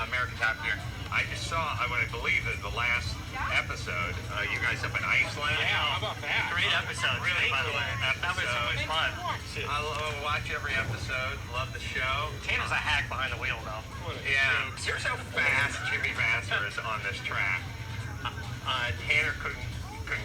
American Top Gear. I just saw, I believe that the last episode, you guys up in Iceland. Yeah, how about that? Great episode, really, by the way. That was so much fun. I watch every episode, love the show. Tanner's a hack behind the wheel, though. Yeah, here's how fast Jimmy Vassar is on this track. Tanner couldn't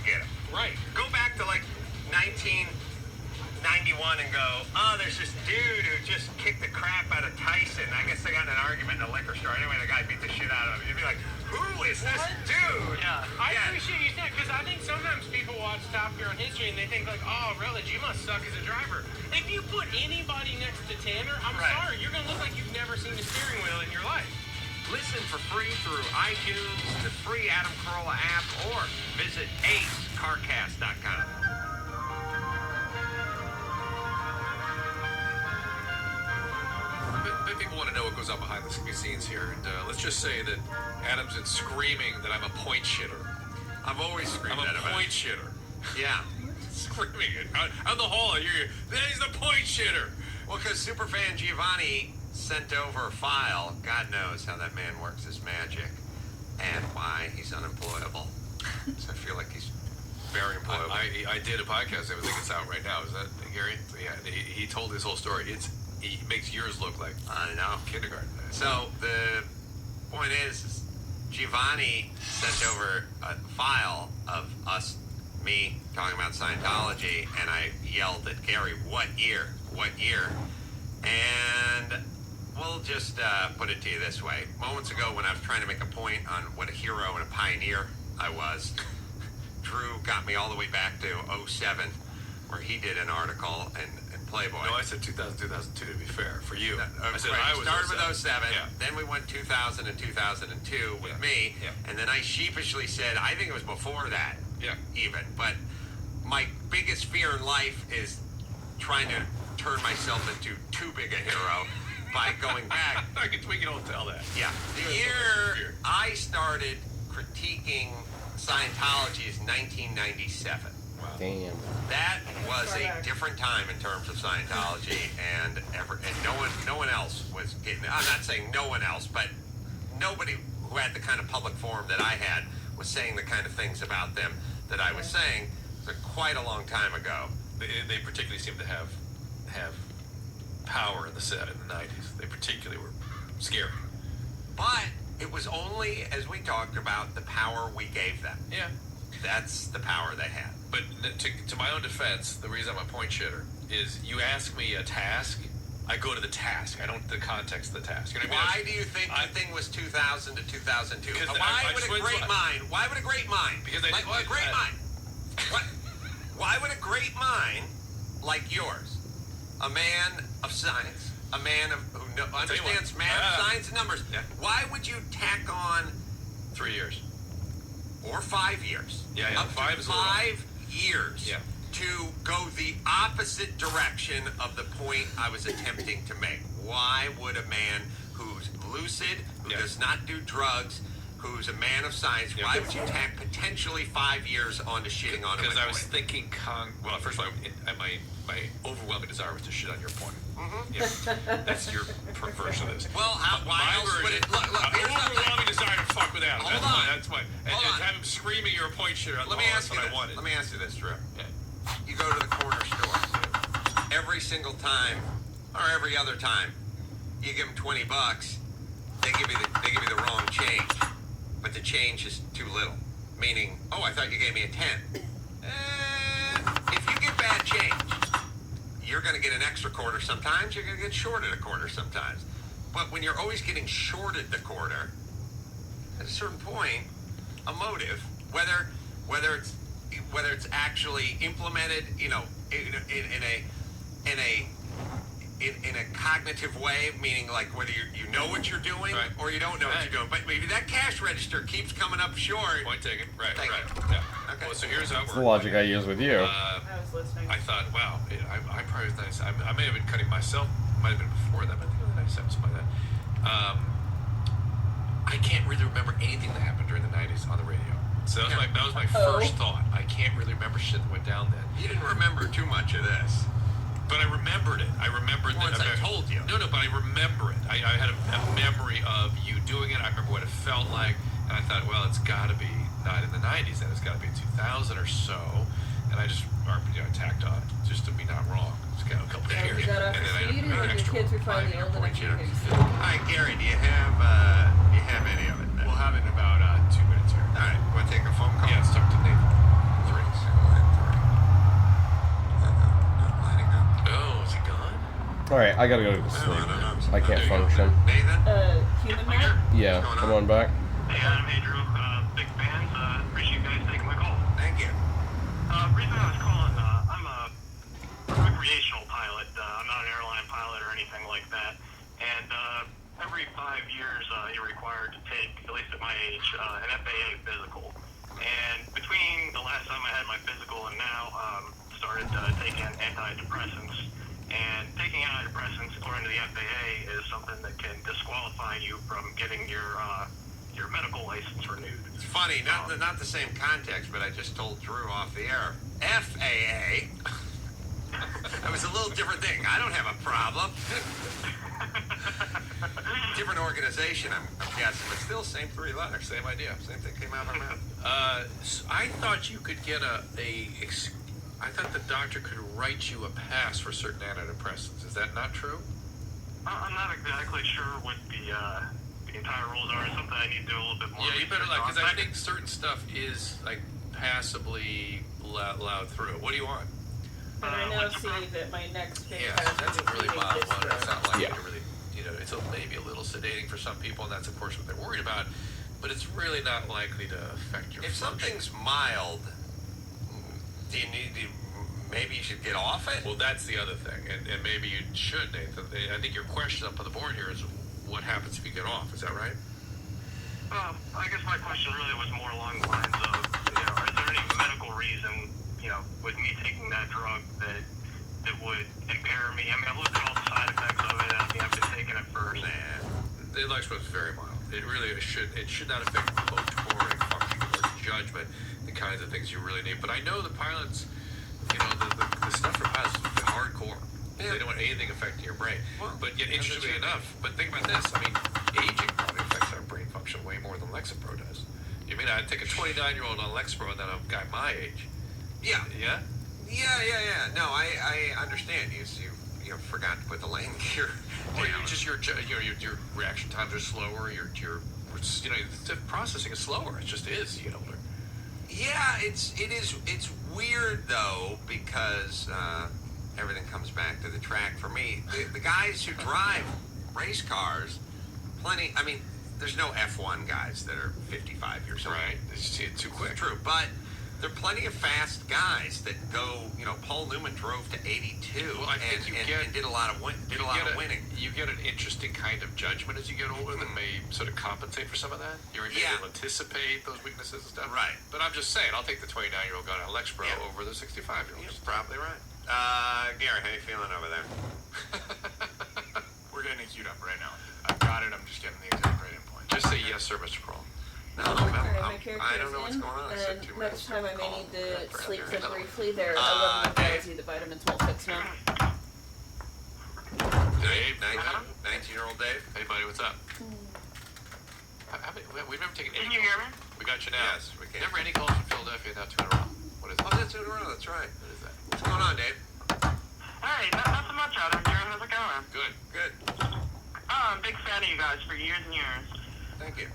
get him. Right. Go back to like 1991 and go, there's this dude who just kicked the crap out of Tyson. I guess they got in an argument in a liquor store. Anyway, the guy beat the shit out of him. You'd be like, who is this dude? Yeah. I appreciate you saying, because I think sometimes people watch Top Gear on History and they think like, oh, Rutledge, you must suck as a driver. If you put anybody next to Tanner, I'm sorry, you're going to look like you've never seen a steering wheel in your life. Listen for free through iTunes, the free Adam Carolla app, or visit acecarcast.com. People want to know what goes on behind the scenes here, and let's just say that Adam's been screaming that I'm a point shitter. I've always screamed that I'm about a point it. shitter. Yeah. Screaming it. Out the hall, I hear you. He's the point shitter. Well, because superfan Giovanni sent over a file. God knows how that man works his magic and why he's unemployable. So I feel like he's very employable. I did a podcast. I think it's out right now. Is that Gary? Yeah. He told his whole story. He makes yours look like kindergarten. So the point is Giovanni sent over a file of me talking about Scientology, and I yelled at Gary, what year? And we'll just put it to you this way. Moments ago, when I was trying to make a point on what a hero and a pioneer I was, Drew got me all the way back to 2007, where he did an article in Playboy. No, I said 2000, 2002 to be fair, for you. I said right, I was started 07. with 07, Yeah. then we went 2000 and 2002 with me, and then I sheepishly said, I think it was before that, even. But my biggest fear in life is trying to turn myself into too big a hero by going back. We can all tell that. Yeah. The year I started critiquing Scientology is 1997. Damn. That was a different time in terms of Scientology, and no one else was getting. I'm not saying no one else, but nobody who had the kind of public forum that I had was saying the kind of things about them that I was saying. So quite a long time ago. They particularly seem to have power in the 90s. They particularly were scary. But it was only, as we talked about, the power we gave them. Yeah. That's the power they had. But to my own defense, the reason I'm a point shitter is you ask me a task, I go to the task. I don't the context of the task. You know what I mean? Why do you think the thing was 2000 to 2002? Why would a great mind? Because a great mind. Why would a great mind like yours, a man of science, a man who understands math, science, and numbers, why would you tack on 3 years or 5 years? Yeah. Up to 5 years. Yeah. To go the opposite direction of the point I was attempting to make. Why would a man who's lucid, who does not do drugs, who's a man of science, why would you tack potentially 5 years onto shitting on him? Because I was thinking, well, first of all, my overwhelming desire was to shit on your point. Mm-hmm. Yeah. That's your version of this. Well, why else would it... Look, overwhelming desire to fuck with Adam. Hold on. That's my... And have him screaming you're a point shitter. Let me ask you this. Let me ask you this, Drew. Yeah. You go to the corner store. Every single time, or every other time, you give them $20. They give you the wrong change, but the change is too little. Meaning, oh, I thought you gave me a 10. If you get bad change, you're going to get an extra quarter sometimes. You're going to get shorted a quarter sometimes. But when you're always getting shorted the quarter, at a certain point, a motive, whether it's actually implemented, in a cognitive way, meaning like whether you know what you're doing or you don't know what you're doing. But maybe that cash register keeps coming up short. Point taken. Right. Thank you. Yeah. Okay. Well, so here's how it It's works. the logic I use with you. I was listening. I thought, wow, I prioritized. I may have been cutting myself. Might have been before that, but I think it was 97, something like that. I can't really remember anything that happened during the 90s on the radio. So that was my first thought. I can't really remember shit that went down then. You didn't remember too much of this. But I remembered it. I remembered Once I told you. No, but I remember it. I had a memory of you doing it. I remember what it felt like. And I thought, well, it's got to be not in the 90s then. It's got to be 2000 or so. And I just tacked on just to be not wrong. Just got a couple of years. You got off the speed and your kids are finally old enough to All right, Gary, do you have any of it? We'll have it in about 2 minutes here. All right, want to take a phone call? Yeah, let's talk to Nathan. 3. Oh, is he gone? Alright, I gotta go to sleep. I can't function. Nathan? Human man? Yeah, come on back. Hey Adam, hey Drew, big fans, appreciate you guys taking my call. Thank you. Reason I was calling, I'm a recreational pilot, I'm not an airline pilot or anything like that, and every 5 years you're required to take, at least at my age, an FAA physical. And between the last time I had my physical and now, started taking antidepressants. And taking antidepressants, according to the FAA, is something that can disqualify you from getting your medical license renewed. It's funny, not the same context, but I just told Drew off the air. FAA. That was a little different thing. I don't have a problem. Different organization, I'm guessing, but still same 3 letters, same idea, same thing came out of our mouth. I thought you could get I thought the doctor could write you a pass for certain antidepressants. Is that not true? I'm not exactly sure what the entire rules are. It's something I need to do a little bit more. Yeah, you better because I think certain stuff is passably allowed through. What do you want? And I now see that my next thing that's a really mild one. It's not like you really, it's maybe a little sedating for some people, and that's of course what they're worried about. But it's really not likely to affect your function. Something's mild, do you need maybe you should get off it? Well, that's the other thing, and maybe you should, Nathan. I think your question up on the board here is, what happens if you get off? Is that right? I guess my question really was more along the lines of, is there any medical reason, with me taking that drug that would impair me? I mean, I've looked at all the side effects of it. I think I've been taking it first. The electro is very mild. It really should not affect motoric function or judgment, the kinds of things you really need. But I know the pilots, the stuff for pilots is hardcore. Yeah. They don't want anything affecting your brain. Well, but yet, interestingly enough, but think about this. I mean, aging probably affects our brain function way more than Lexapro does. You mean I'd take a 29-year-old on Lexapro than a guy my age? Yeah. Yeah? Yeah. No, I understand. You forgot to put the landing gear. Or just your reaction times are slower. Your you know, the processing is slower. It just is. You get older. Yeah, it's weird though because everything comes back to the track for me. The guys who drive race cars, plenty. I mean, there's no F1 guys that are 55 years old. Right, they see it too quick. True, but there are plenty of fast guys that go. You know, Paul Newman drove to 82 Well, I think and did a lot of winning. You get an interesting kind of judgment as you get older that may sort of compensate for some of that. You're able to anticipate those weaknesses and stuff. Right. But I'm just saying, I'll take the 29-year-old guy on Lexpro over the 65-year-old. You're probably right. Gary, how you feeling over there? We're getting it queued up right now. I've got it. I'm just getting the exact rating point. Just say yes, sir, Mr. Kroll. No, I don't know what's going on. And next time I may need to sleep them briefly. They're 11 tells you the vitamins won't fix now. Dave, 19-year-old Dave. Hey, buddy, what's up? We've never taken any. Can you hear me? We got you now. Yes, we can. Never any calls from Philadelphia, now 2 in a row. What is it? Oh, that's 2 in a row. That's right. What is that? What's going on, Dave? Hey, not so much, Adam. How's it going? Good. Good. I'm a big fan of you guys for years and years. Thank you.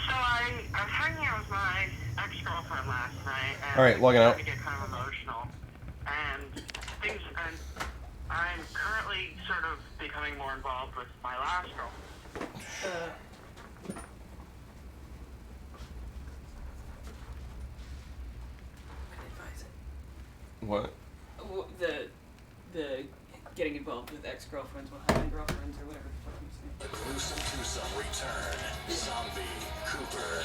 So I was hanging out with my ex-girlfriend last night, and All right, logging out. to get kind of emotional, and I'm currently sort of becoming more involved with my last girl. What? The getting involved with ex-girlfriends while having girlfriends or whatever the fuck I'm saying. The gruesome twosome return. Zombie, Cooper,